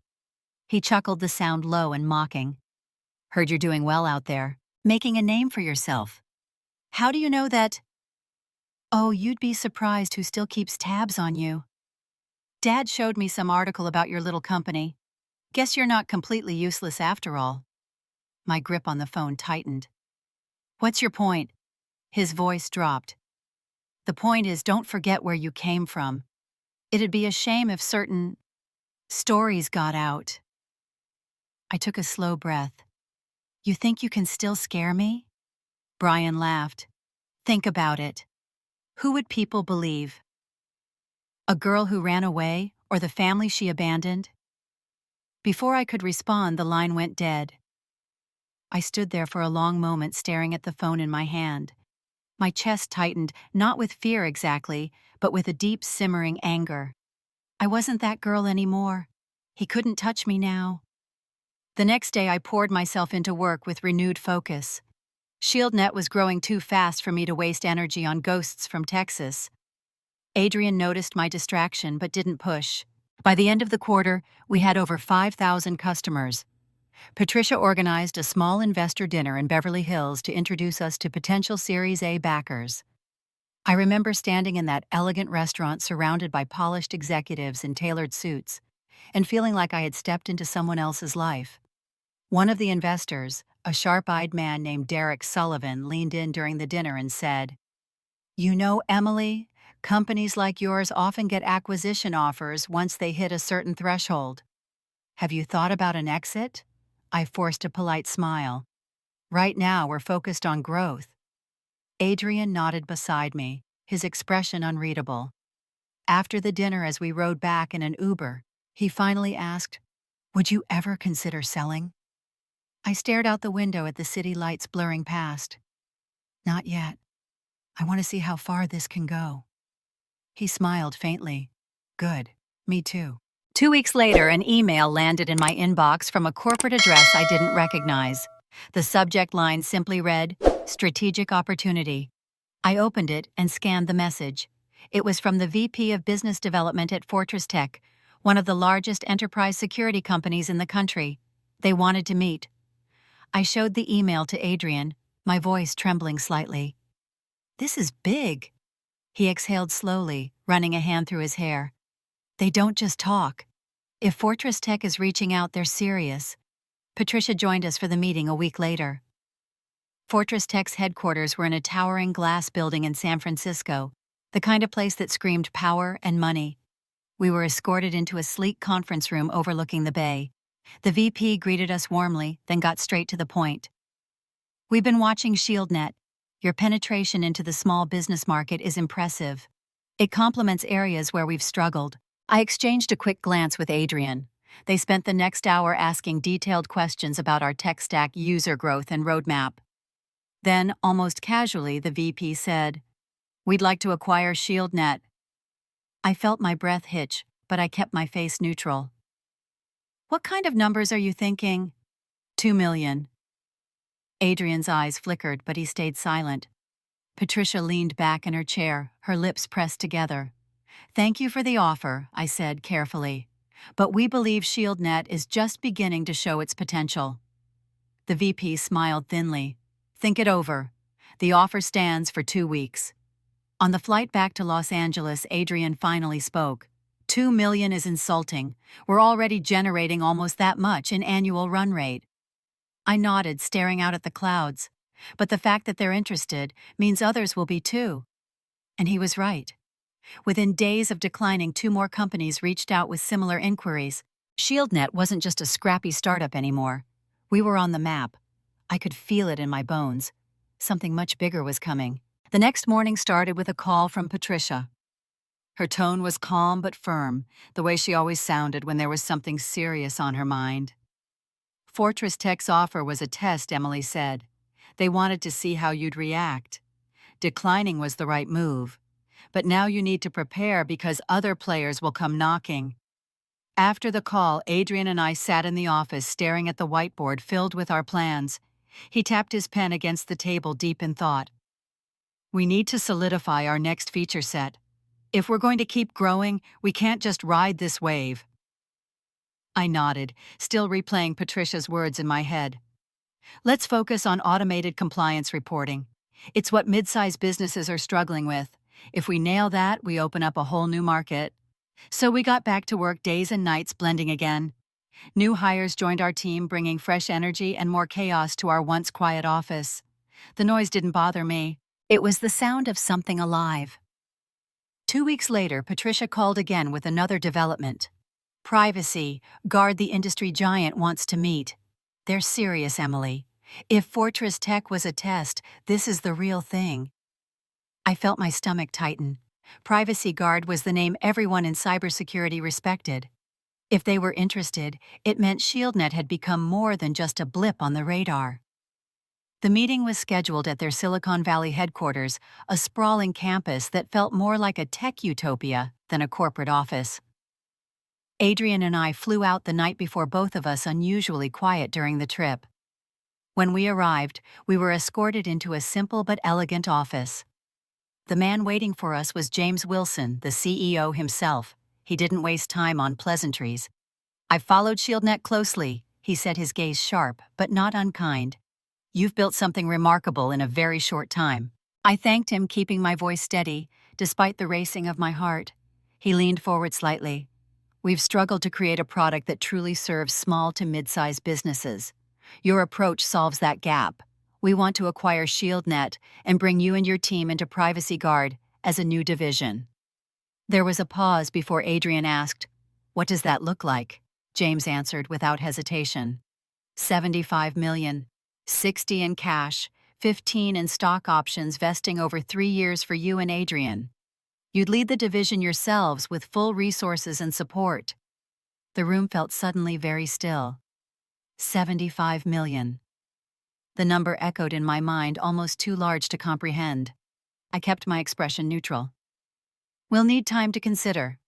He chuckled, the sound low and mocking. "Heard you're doing well out there, making a name for yourself. How do you know that?" "Oh, you'd be surprised who still keeps tabs on you. Dad showed me some article about your little company. Guess you're not completely useless after all." My grip on the phone tightened. "What's your point?" His voice dropped. "The point is, don't forget where you came from. It'd be a shame if certain stories got out." I took a slow breath. "You think you can still scare me?" Brian laughed. "Think about it. Who would people believe? A girl who ran away, or the family she abandoned?" Before I could respond, the line went dead. I stood there for a long moment, staring at the phone in my hand. My chest tightened, not with fear exactly, but with a deep, simmering anger. I wasn't that girl anymore. He couldn't touch me now. The next day, I poured myself into work with renewed focus. ShieldNet was growing too fast for me to waste energy on ghosts from Texas. Adrian noticed my distraction but didn't push. By the end of the quarter, we had over 5,000 customers. Patricia organized a small investor dinner in Beverly Hills to introduce us to potential Series A backers. I remember standing in that elegant restaurant surrounded by polished executives in tailored suits, and feeling like I had stepped into someone else's life. One of the investors, a sharp-eyed man named Derek Sullivan, leaned in during the dinner and said, "You know, Emily, companies like yours often get acquisition offers once they hit a certain threshold. Have you thought about an exit?" I forced a polite smile. "Right now, we're focused on growth." Adrian nodded beside me, his expression unreadable. After the dinner, as we rode back in an Uber, he finally asked, "Would you ever consider selling?" I stared out the window at the city lights blurring past. "Not yet. I want to see how far this can go." He smiled faintly. "Good. Me too." 2 weeks later, an email landed in my inbox from a corporate address I didn't recognize. The subject line simply read, "Strategic Opportunity." I opened it and scanned the message. It was from the VP of Business Development at Fortress Tech, one of the largest enterprise security companies in the country. They wanted to meet. I showed the email to Adrian, my voice trembling slightly. "This is big." He exhaled slowly, running a hand through his hair. "They don't just talk. If Fortress Tech is reaching out, they're serious." Patricia joined us for the meeting a week later. Fortress Tech's headquarters were in a towering glass building in San Francisco, the kind of place that screamed power and money. We were escorted into a sleek conference room overlooking the bay. The VP greeted us warmly, then got straight to the point. "We've been watching ShieldNet. Your penetration into the small business market is impressive. It complements areas where we've struggled." I exchanged a quick glance with Adrian. They spent the next hour asking detailed questions about our tech stack, user growth, and roadmap. Then, almost casually, the VP said, "We'd like to acquire ShieldNet." I felt my breath hitch, but I kept my face neutral. "What kind of numbers are you thinking?" "2 million. Adrian's eyes flickered, but he stayed silent. Patricia leaned back in her chair, her lips pressed together. "Thank you for the offer," I said carefully. "But we believe ShieldNet is just beginning to show its potential." The VP smiled thinly. "Think it over. The offer stands for 2 weeks." On the flight back to Los Angeles, Adrian finally spoke. "2 million is insulting. We're already generating almost that much in annual run rate." I nodded, staring out at the clouds. But the fact that they're interested means others will be too. And he was right. Within days of declining, 2 more companies reached out with similar inquiries. ShieldNet wasn't just a scrappy startup anymore. We were on the map. I could feel it in my bones. Something much bigger was coming. The next morning started with a call from Patricia. Her tone was calm but firm, the way she always sounded when there was something serious on her mind. "Fortress Tech's offer was a test," Emily said. "They wanted to see how you'd react. Declining was the right move. But now you need to prepare because other players will come knocking." After the call, Adrian and I sat in the office staring at the whiteboard filled with our plans. He tapped his pen against the table, deep in thought. "We need to solidify our next feature set. If we're going to keep growing, we can't just ride this wave." I nodded, still replaying Patricia's words in my head. "Let's focus on automated compliance reporting. It's what mid-sized businesses are struggling with. If we nail that, we open up a whole new market." So we got back to work, days and nights blending again. New hires joined our team, bringing fresh energy and more chaos to our once quiet office. The noise didn't bother me. It was the sound of something alive. 2 weeks later, Patricia called again with another development. "Privacy Guard, the industry giant, wants to meet." "They're serious, Emily. If Fortress Tech was a test, this is the real thing." I felt my stomach tighten. Privacy Guard was the name everyone in cybersecurity respected. If they were interested, it meant ShieldNet had become more than just a blip on the radar. The meeting was scheduled at their Silicon Valley headquarters, a sprawling campus that felt more like a tech utopia than a corporate office. Adrian and I flew out the night before, both of us unusually quiet during the trip. When we arrived, we were escorted into a simple but elegant office. The man waiting for us was James Wilson, the CEO himself. He didn't waste time on pleasantries. "I've followed ShieldNet closely," he said, his gaze sharp but not unkind. "You've built something remarkable in a very short time." I thanked him, keeping my voice steady, despite the racing of my heart. He leaned forward slightly. "We've struggled to create a product that truly serves small to mid-sized businesses. Your approach solves that gap. We want to acquire ShieldNet and bring you and your team into Privacy Guard as a new division." There was a pause before Adrian asked, "What does that look like?" James answered without hesitation. 75 million, 60 in cash, 15 in stock options vesting over 3 years for you and Adrian. You'd lead the division yourselves with full resources and support." The room felt suddenly very still. 75 million. The number echoed in my mind, almost too large to comprehend. I kept my expression neutral. "We'll need time to consider.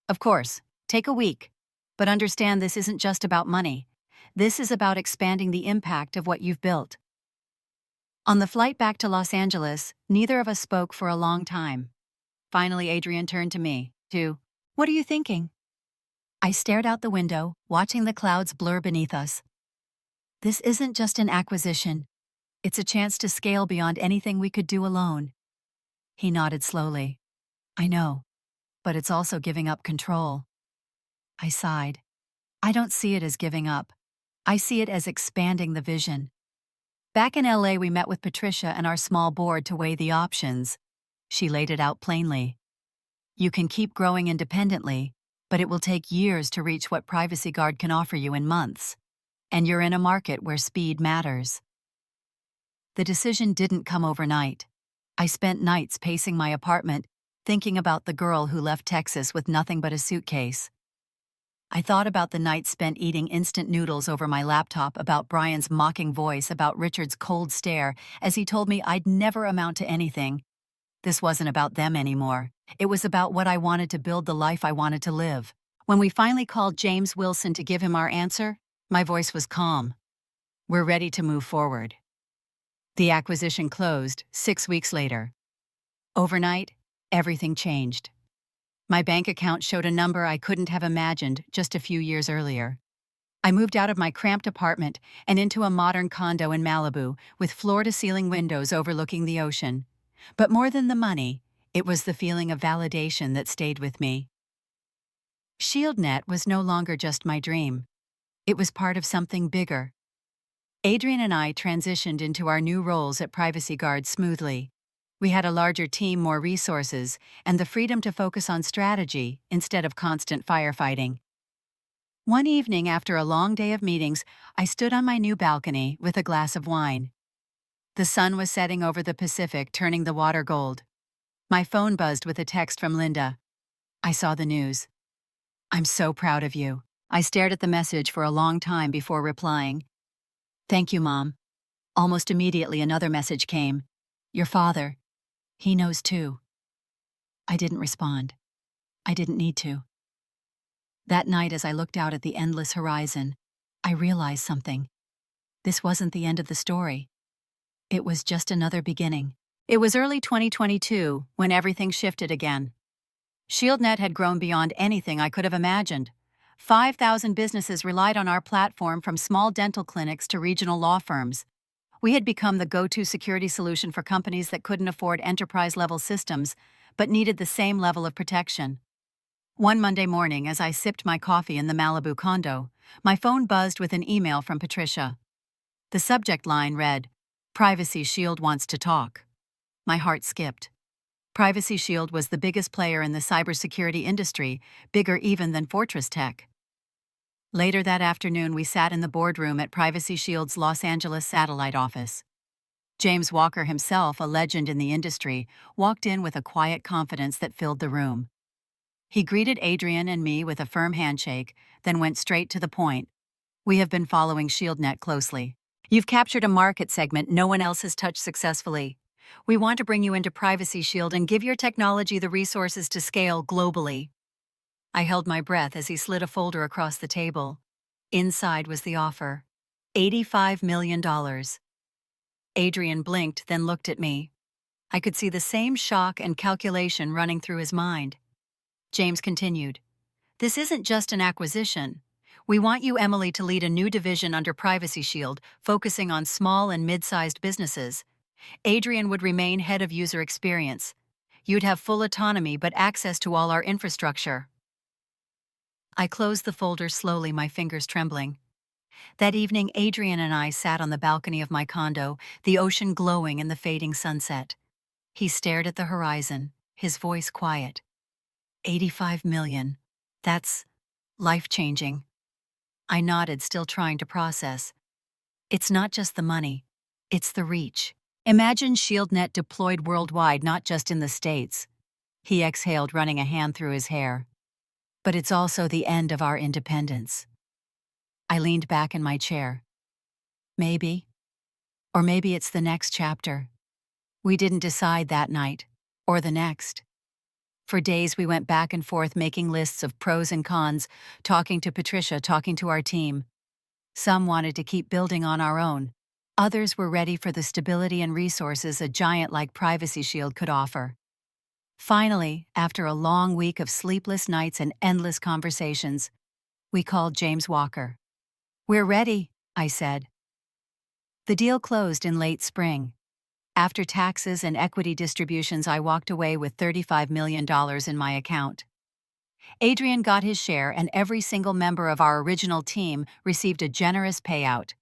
Of course, take a week. But understand, this isn't just about money. This is about expanding the impact of what you've built." On the flight back to Los Angeles, neither of us spoke for a long time. Finally, Adrian turned to me. "What are you thinking?" I stared out the window, watching the clouds blur beneath us. "This isn't just an acquisition. It's a chance to scale beyond anything we could do alone." He nodded slowly. "I know, but it's also giving up control." I sighed. "I don't see it as giving up. I see it as expanding the vision." Back in LA, we met with Patricia and our small board to weigh the options. She laid it out plainly. "You can keep growing independently, but it will take years to reach what Privacy Guard can offer you in months. And you're in a market where speed matters. The decision didn't come overnight. I spent nights pacing my apartment, thinking about the girl who left Texas with nothing but a suitcase. I thought about the nights spent eating instant noodles over my laptop, about Brian's mocking voice, about Richard's cold stare as he told me I'd never amount to anything. This wasn't about them anymore. It was about what I wanted to build, the life I wanted to live. When we finally called James Wilson to give him our answer, my voice was calm. We're ready to move forward. The acquisition closed 6 weeks later. Overnight, everything changed. My bank account showed a number I couldn't have imagined just a few years earlier. I moved out of my cramped apartment and into a modern condo in Malibu with floor-to-ceiling windows overlooking the ocean. But more than the money, it was the feeling of validation that stayed with me. ShieldNet was no longer just my dream. It was part of something bigger. Adrian and I transitioned into our new roles at Privacy Guard smoothly. We had a larger team, more resources, and the freedom to focus on strategy instead of constant firefighting. One evening after a long day of meetings, I stood on my new balcony with a glass of wine. The sun was setting over the Pacific, turning the water gold. My phone buzzed with a text from Linda. I saw the news. "I'm so proud of you." I stared at the message for a long time before replying. "Thank you, Mom." Almost immediately another message came. "Your father. He knows too." I didn't respond. I didn't need to. That night, as I looked out at the endless horizon, I realized something. This wasn't the end of the story. It was just another beginning. It was early 2022 when everything shifted again. ShieldNet had grown beyond anything I could have imagined. 5,000 businesses relied on our platform, from small dental clinics to regional law firms. We had become the go-to security solution for companies that couldn't afford enterprise-level systems but needed the same level of protection. One Monday morning, as I sipped my coffee in the Malibu condo, my phone buzzed with an email from Patricia. The subject line read, "Privacy Shield wants to talk." My heart skipped. Privacy Shield was the biggest player in the cybersecurity industry, bigger even than Fortress Tech. Later that afternoon, we sat in the boardroom at Privacy Shield's Los Angeles satellite office. James Walker himself, a legend in the industry, walked in with a quiet confidence that filled the room. He greeted Adrian and me with a firm handshake, then went straight to the point. "We have been following ShieldNet closely. You've captured a market segment no one else has touched successfully. We want to bring you into Privacy Shield and give your technology the resources to scale globally." I held my breath as he slid a folder across the table. Inside was the offer. $85 million. Adrian blinked, then looked at me. I could see the same shock and calculation running through his mind. James continued, "This isn't just an acquisition. We want you, Emily, to lead a new division under Privacy Shield, focusing on small and mid-sized businesses. Adrian would remain head of user experience. You'd have full autonomy but access to all our infrastructure." I closed the folder slowly, my fingers trembling. That evening, Adrian and I sat on the balcony of my condo, the ocean glowing in the fading sunset. He stared at the horizon, his voice quiet. 85 million. That's life-changing. I nodded, still trying to process. It's not just the money, it's the reach. Imagine ShieldNet deployed worldwide, not just in the States. He exhaled, running a hand through his hair. But it's also the end of our independence. I leaned back in my chair. Maybe. Or maybe it's the next chapter. We didn't decide that night, or the next. For days we went back and forth, making lists of pros and cons, talking to Patricia, talking to our team. Some wanted to keep building on our own. Others were ready for the stability and resources a giant like Privacy Shield could offer. Finally, after a long week of sleepless nights and endless conversations, we called James Walker. "We're ready," I said. The deal closed in late spring. After taxes and equity distributions, I walked away with $35 million in my account. Adrian got his share, and every single member of our original team received a generous payout.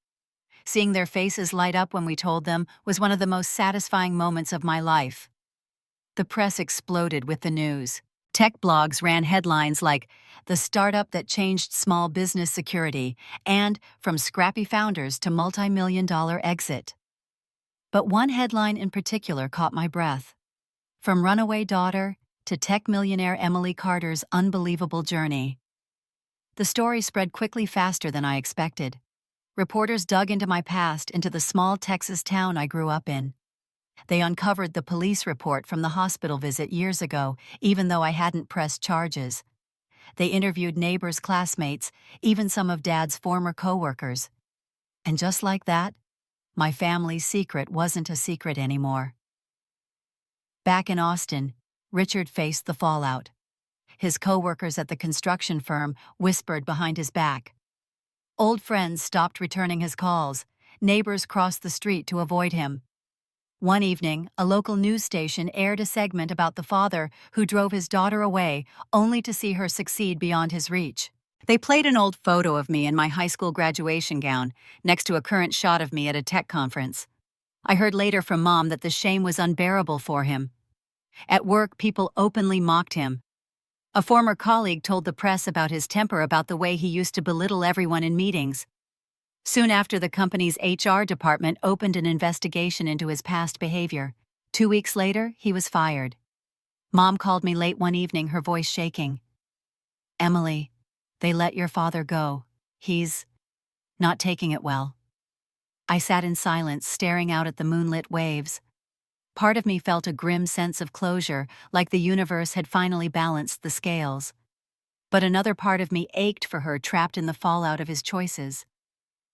Seeing their faces light up when we told them was one of the most satisfying moments of my life. The press exploded with the news. Tech blogs ran headlines like, "The Startup That Changed Small Business Security," and "From Scrappy Founders to Multi-Million-Dollar Exit." But one headline in particular caught my breath. "From Runaway Daughter to Tech Millionaire Emily Carter's Unbelievable Journey." The story spread quickly, faster than I expected. Reporters dug into my past, into the small Texas town I grew up in. They uncovered the police report from the hospital visit years ago, even though I hadn't pressed charges. They interviewed neighbors, classmates, even some of Dad's former coworkers. And just like that, my family's secret wasn't a secret anymore. Back in Austin, Richard faced the fallout. His coworkers at the construction firm whispered behind his back. Old friends stopped returning his calls. Neighbors crossed the street to avoid him. One evening, a local news station aired a segment about the father who drove his daughter away, only to see her succeed beyond his reach. They played an old photo of me in my high school graduation gown, next to a current shot of me at a tech conference. I heard later from Mom that the shame was unbearable for him. At work, people openly mocked him. A former colleague told the press about his temper, about the way he used to belittle everyone in meetings. Soon after, the company's HR department opened an investigation into his past behavior. 2 weeks later, he was fired. Mom called me late one evening, her voice shaking. "Emily, they let your father go. He's not taking it well." I sat in silence, staring out at the moonlit waves. Part of me felt a grim sense of closure, like the universe had finally balanced the scales. But another part of me ached for her, trapped in the fallout of his choices.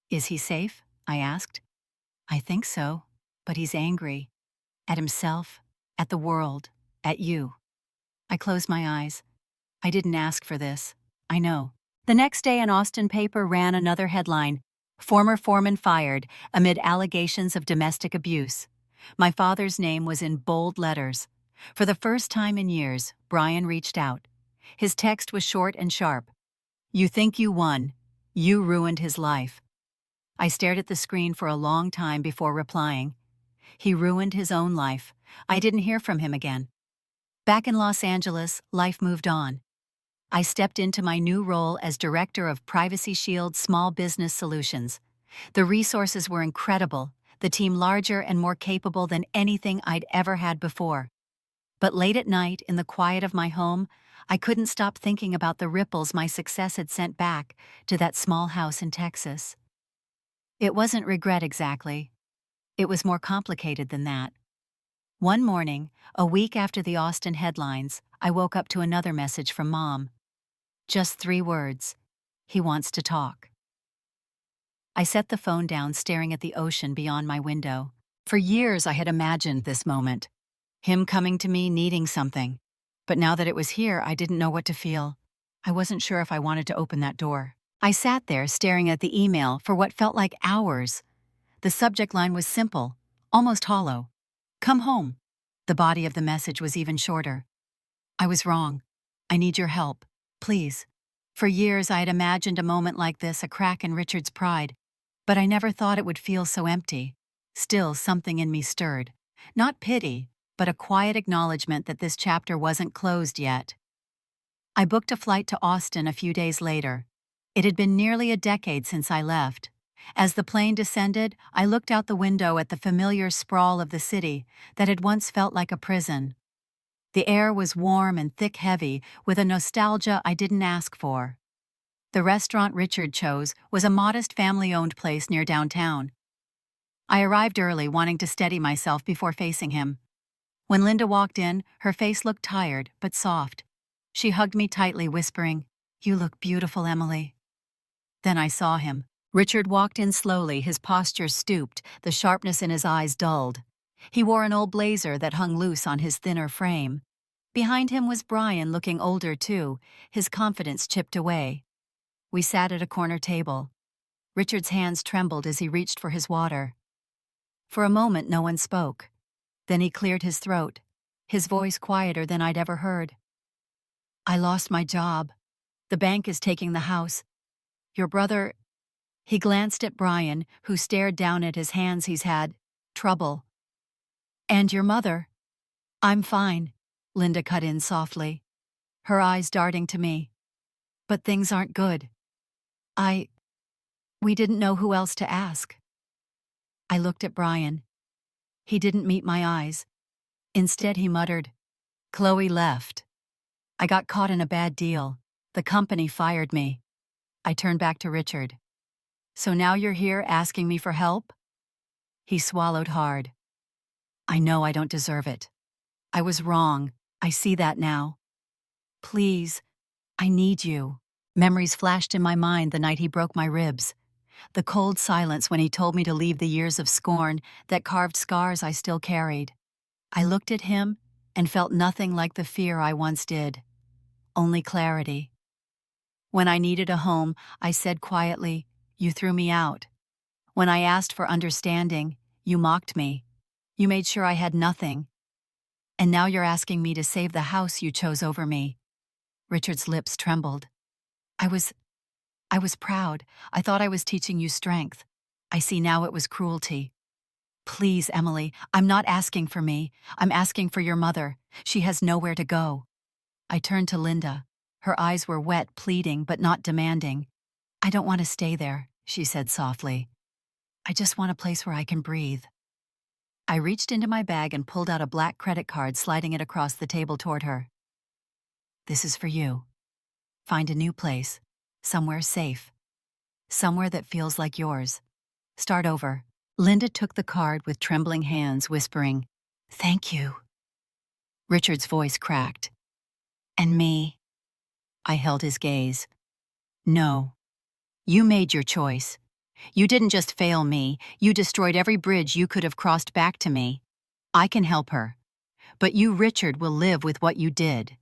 "Is he safe?" I asked. "I think so, but he's angry. At himself, at the world, at you." I closed my eyes. I didn't ask for this. I know. The next day, an Austin paper ran another headline: "Former foreman fired amid allegations of domestic abuse." My father's name was in bold letters. For the first time in years, Brian reached out. His text was short and sharp. "You think you won. You ruined his life." I stared at the screen for a long time before replying. He ruined his own life. I didn't hear from him again. Back in Los Angeles, life moved on. I stepped into my new role as Director of Privacy Shield Small Business Solutions. The resources were incredible, the team larger and more capable than anything I'd ever had before. But late at night, in the quiet of my home, I couldn't stop thinking about the ripples my success had sent back to that small house in Texas. It wasn't regret exactly. It was more complicated than that. One morning, a week after the Austin headlines, I woke up to another message from Mom. Just 3 words: "He wants to talk." I set the phone down, staring at the ocean beyond my window. For years I had imagined this moment. Him coming to me, needing something. But now that it was here, I didn't know what to feel. I wasn't sure if I wanted to open that door. I sat there, staring at the email for what felt like hours. The subject line was simple, almost hollow. "Come home." The body of the message was even shorter. "I was wrong. I need your help. Please." For years I had imagined a moment like this, a crack in Richard's pride. But I never thought it would feel so empty. Still, something in me stirred. Not pity, but a quiet acknowledgement that this chapter wasn't closed yet. I booked a flight to Austin a few days later. It had been nearly a decade since I left. As the plane descended, I looked out the window at the familiar sprawl of the city that had once felt like a prison. The air was warm and thick, heavy, with a nostalgia I didn't ask for. The restaurant Richard chose was a modest family-owned place near downtown. I arrived early, wanting to steady myself before facing him. When Linda walked in, her face looked tired but soft. She hugged me tightly, whispering, "You look beautiful, Emily." Then I saw him. Richard walked in slowly, his posture stooped, the sharpness in his eyes dulled. He wore an old blazer that hung loose on his thinner frame. Behind him was Brian, looking older too, his confidence chipped away. We sat at a corner table. Richard's hands trembled as he reached for his water. For a moment, no one spoke. Then he cleared his throat, his voice quieter than I'd ever heard. "I lost my job. The bank is taking the house. Your brother—" He glanced at Brian, who stared down at his hands. "He's had trouble." "And your mother?" "I'm fine," Linda cut in softly. her eyes darting to me. But things aren't good. We didn't know who else to ask. I looked at Brian. He didn't meet my eyes. Instead, he muttered, "Chloe left. I got caught in a bad deal. The company fired me." I turned back to Richard. "So now you're here asking me for help?" He swallowed hard. "I know I don't deserve it. I was wrong. I see that now. Please, I need you." Memories flashed in my mind the night he broke my ribs. The cold silence when he told me to leave the years of scorn that carved scars I still carried. I looked at him and felt nothing like the fear I once did. Only clarity. When I needed a home, I said quietly, "You threw me out." When I asked for understanding, you mocked me. You made sure I had nothing. And now you're asking me to save the house you chose over me. Richard's lips trembled. I was proud. I thought I was teaching you strength. I see now it was cruelty. Please, Emily, I'm not asking for me. I'm asking for your mother. She has nowhere to go. I turned to Linda. Her eyes were wet, pleading, but not demanding. "I don't want to stay there," she said softly. "I just want a place where I can breathe." I reached into my bag and pulled out a black credit card, sliding it across the table toward her. "This is for you. Find a new place, somewhere safe, somewhere that feels like yours. Start over." Linda took the card with trembling hands, whispering, "Thank you." Richard's voice cracked. "And me?" I held his gaze. "No. You made your choice. You didn't just fail me, you destroyed every bridge you could have crossed back to me. I can help her. But you, Richard, will live with what you did."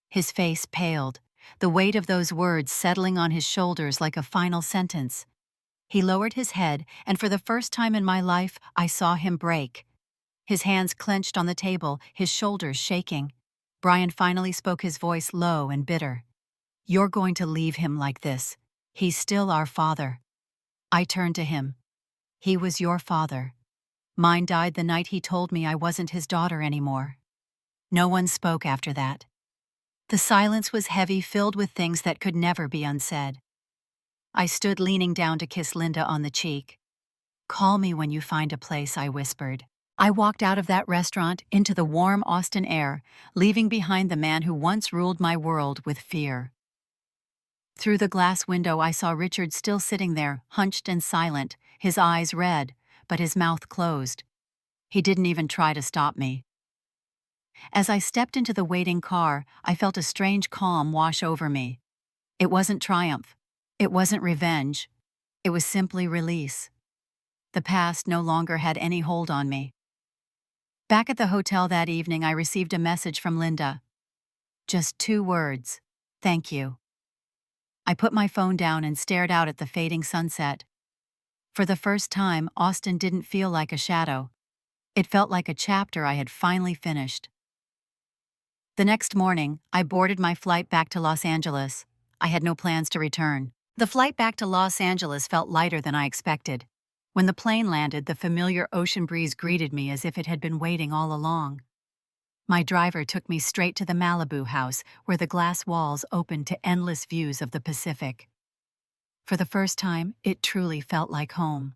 His face paled, the weight of those words settling on his shoulders like a final sentence. He lowered his head, and for the first time in my life, I saw him break. His hands clenched on the table, his shoulders shaking. Brian finally spoke, his voice low and bitter. "You're going to leave him like this. He's still our father." I turned to him. "He was your father. Mine died the night he told me I wasn't his daughter anymore." No one spoke after that. The silence was heavy, filled with things that could never be unsaid. I stood leaning down to kiss Linda on the cheek. "Call me when you find a place," I whispered. I walked out of that restaurant into the warm Austin air, leaving behind the man who once ruled my world with fear. Through the glass window, I saw Richard still sitting there, hunched and silent, his eyes red, but his mouth closed. He didn't even try to stop me. As I stepped into the waiting car, I felt a strange calm wash over me. It wasn't triumph. It wasn't revenge. It was simply release. The past no longer had any hold on me. Back at the hotel that evening, I received a message from Linda. Just 2 words: "Thank you." I put my phone down and stared out at the fading sunset. For the first time, Austin didn't feel like a shadow. It felt like a chapter I had finally finished. The next morning, I boarded my flight back to Los Angeles. I had no plans to return. The flight back to Los Angeles felt lighter than I expected. When the plane landed, the familiar ocean breeze greeted me as if it had been waiting all along. My driver took me straight to the Malibu house, where the glass walls opened to endless views of the Pacific. For the first time, it truly felt like home.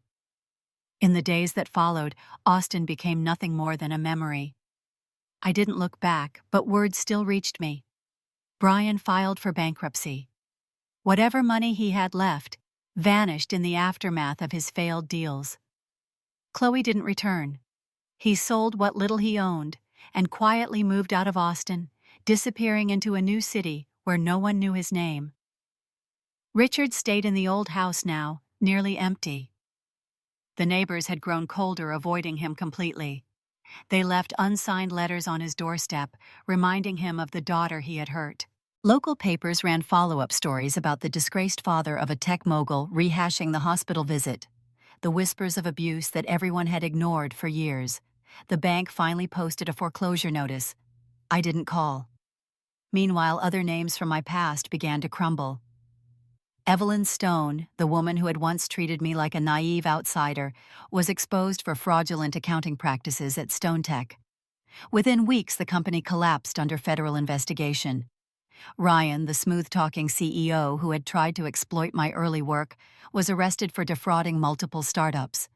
In the days that followed, Austin became nothing more than a memory. I didn't look back, but word still reached me. Brian filed for bankruptcy. Whatever money he had left vanished in the aftermath of his failed deals. Chloe didn't return. He sold what little he owned and quietly moved out of Austin, disappearing into a new city where no one knew his name. Richard stayed in the old house now, nearly empty. The neighbors had grown colder, avoiding him completely. They left unsigned letters on his doorstep, reminding him of the daughter he had hurt. Local papers ran follow-up stories about the disgraced father of a tech mogul rehashing the hospital visit, the whispers of abuse that everyone had ignored for years. The bank finally posted a foreclosure notice. I didn't call. Meanwhile, other names from my past began to crumble. Evelyn Stone, the woman who had once treated me like a naive outsider, was exposed for fraudulent accounting practices at Stone Tech. Within weeks, the company collapsed under federal investigation. Ryan, the smooth-talking CEO who had tried to exploit my early work, was arrested for defrauding multiple startups.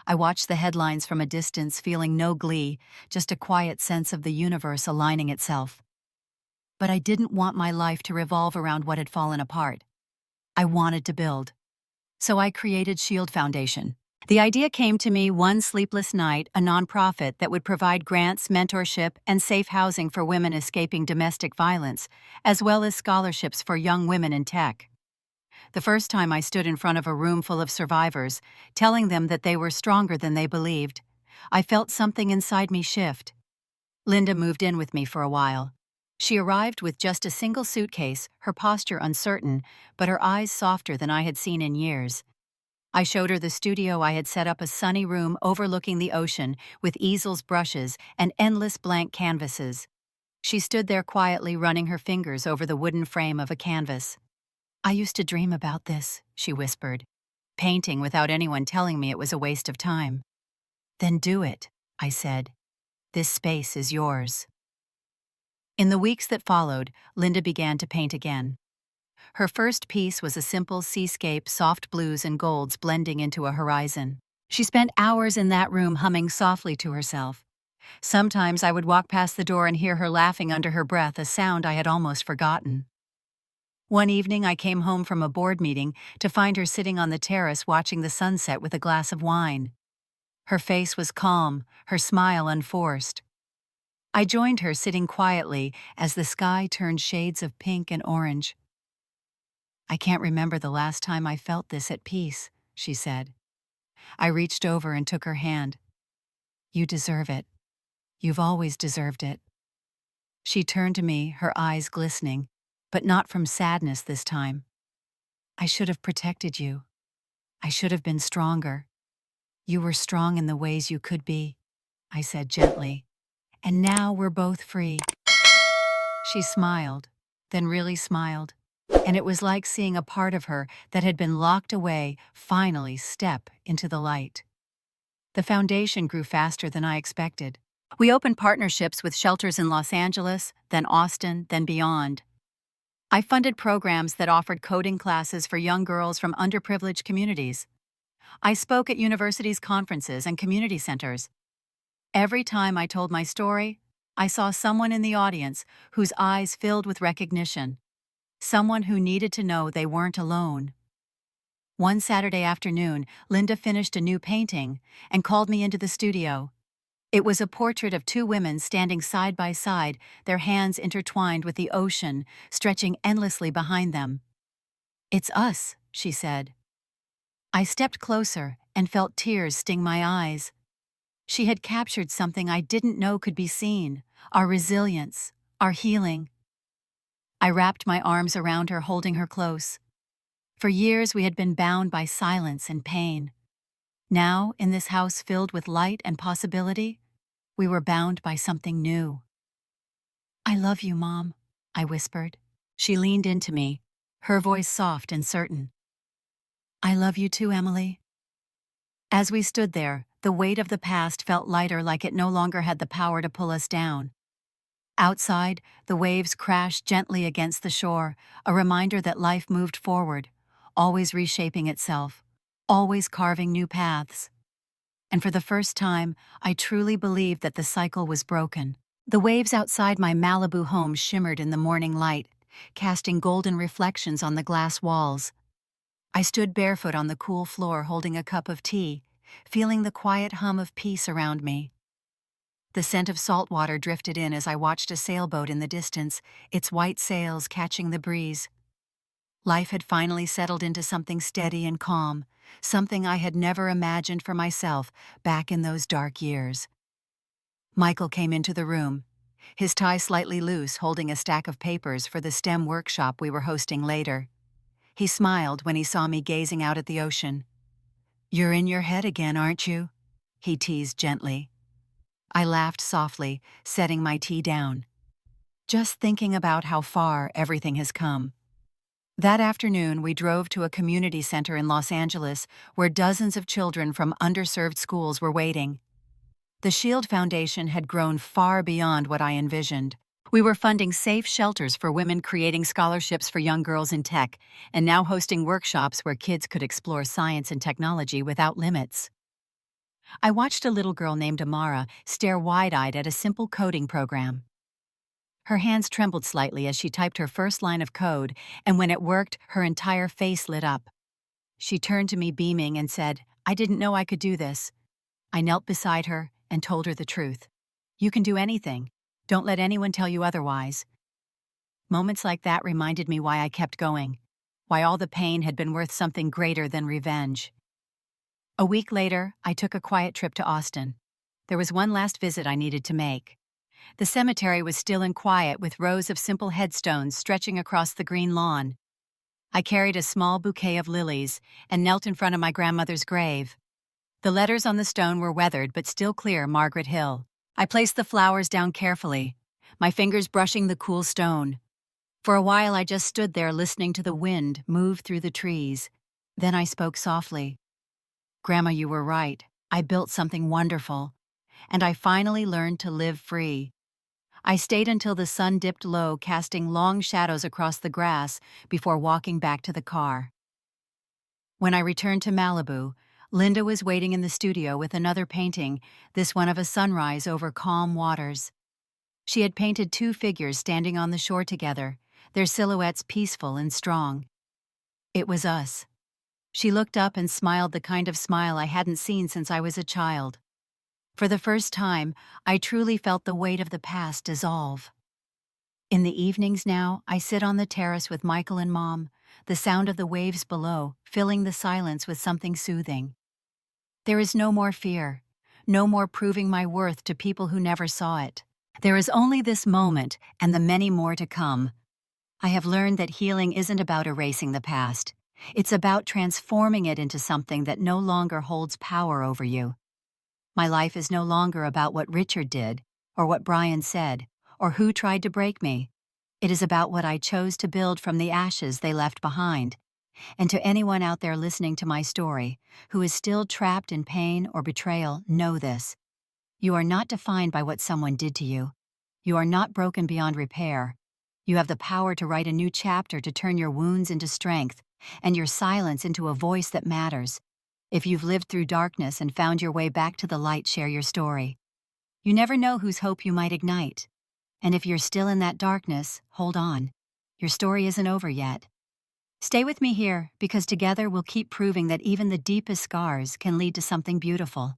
I watched the headlines from a distance, feeling no glee, just a quiet sense of the universe aligning itself. But I didn't want my life to revolve around what had fallen apart. I wanted to build. So I created Shield Foundation. The idea came to me one sleepless night, a nonprofit that would provide grants, mentorship, and safe housing for women escaping domestic violence, as well as scholarships for young women in tech. The first time I stood in front of a room full of survivors, telling them that they were stronger than they believed, I felt something inside me shift. Linda moved in with me for a while. She arrived with just a single suitcase, her posture uncertain, but her eyes softer than I had seen in years. I showed her the studio I had set up, a sunny room overlooking the ocean with easels, brushes, and endless blank canvases. She stood there quietly, running her fingers over the wooden frame of a canvas. "I used to dream about this," she whispered, "painting without anyone telling me it was a waste of time." "Then do it," I said. "This space is yours." In the weeks that followed, Linda began to paint again. Her first piece was a simple seascape, soft blues and golds blending into a horizon. She spent hours in that room humming softly to herself. Sometimes I would walk past the door and hear her laughing under her breath, a sound I had almost forgotten. One evening I came home from a board meeting to find her sitting on the terrace watching the sunset with a glass of wine. Her face was calm, her smile unforced. I joined her, sitting quietly as the sky turned shades of pink and orange. "I can't remember the last time I felt this at peace," she said. I reached over and took her hand. "You deserve it. You've always deserved it." She turned to me, her eyes glistening, but not from sadness this time. "I should have protected you. I should have been stronger. You were strong in the ways you could be," I said gently. "And now we're both free." She smiled, then really smiled, and it was like seeing a part of her that had been locked away finally step into the light. The foundation grew faster than I expected. We opened partnerships with shelters in Los Angeles, then Austin, then beyond. I funded programs that offered coding classes for young girls from underprivileged communities. I spoke at universities, conferences, and community centers. Every time I told my story, I saw someone in the audience whose eyes filled with recognition, someone who needed to know they weren't alone. One Saturday afternoon, Linda finished a new painting and called me into the studio. It was a portrait of two women standing side by side, their hands intertwined with the ocean stretching endlessly behind them. "It's us," she said. I stepped closer and felt tears sting my eyes. She had captured something I didn't know could be seen, our resilience, our healing. I wrapped my arms around her, holding her close. For years we had been bound by silence and pain. Now, in this house filled with light and possibility, we were bound by something new. "I love you, Mom," I whispered. She leaned into me, her voice soft and certain. "I love you too, Emily." As we stood there, the weight of the past felt lighter, like it no longer had the power to pull us down. Outside, the waves crashed gently against the shore, a reminder that life moved forward, always reshaping itself, always carving new paths. And for the first time, I truly believed that the cycle was broken. The waves outside my Malibu home shimmered in the morning light, casting golden reflections on the glass walls. I stood barefoot on the cool floor, holding a cup of tea, feeling the quiet hum of peace around me. The scent of salt water drifted in as I watched a sailboat in the distance, its white sails catching the breeze. Life had finally settled into something steady and calm, something I had never imagined for myself back in those dark years. Michael came into the room, his tie slightly loose, holding a stack of papers for the STEM workshop we were hosting later. He smiled when he saw me gazing out at the ocean. "You're in your head again, aren't you?" he teased gently. I laughed softly, setting my tea down. Just thinking about how far everything has come. That afternoon, we drove to a community center in Los Angeles where dozens of children from underserved schools were waiting. The Shield Foundation had grown far beyond what I envisioned. We were funding safe shelters for women, creating scholarships for young girls in tech, and now hosting workshops where kids could explore science and technology without limits. I watched a little girl named Amara stare wide-eyed at a simple coding program. Her hands trembled slightly as she typed her first line of code, and when it worked, her entire face lit up. She turned to me beaming and said, "I didn't know I could do this." I knelt beside her and told her the truth. "You can do anything. Don't let anyone tell you otherwise." Moments like that reminded me why I kept going, why all the pain had been worth something greater than revenge. A week later, I took a quiet trip to Austin. There was one last visit I needed to make. The cemetery was still and quiet, with rows of simple headstones stretching across the green lawn. I carried a small bouquet of lilies and knelt in front of my grandmother's grave. The letters on the stone were weathered but still clear, Margaret Hill. I placed the flowers down carefully, my fingers brushing the cool stone. For a while I just stood there listening to the wind move through the trees. Then I spoke softly. "Grandma, you were right. I built something wonderful. And I finally learned to live free." I stayed until the sun dipped low, casting long shadows across the grass before walking back to the car. When I returned to Malibu, Linda was waiting in the studio with another painting, this one of a sunrise over calm waters. She had painted two figures standing on the shore together, their silhouettes peaceful and strong. It was us. She looked up and smiled the kind of smile I hadn't seen since I was a child. For the first time, I truly felt the weight of the past dissolve. In the evenings now, I sit on the terrace with Michael and Mom, the sound of the waves below, filling the silence with something soothing. There is no more fear, no more proving my worth to people who never saw it. There is only this moment and the many more to come. I have learned that healing isn't about erasing the past. It's about transforming it into something that no longer holds power over you. My life is no longer about what Richard did, or what Brian said, or who tried to break me. It is about what I chose to build from the ashes they left behind. And to anyone out there listening to my story, who is still trapped in pain or betrayal, know this. You are not defined by what someone did to you. You are not broken beyond repair. You have the power to write a new chapter, to turn your wounds into strength, and your silence into a voice that matters. If you've lived through darkness and found your way back to the light, share your story. You never know whose hope you might ignite. And if you're still in that darkness, hold on. Your story isn't over yet. Stay with me here, because together we'll keep proving that even the deepest scars can lead to something beautiful.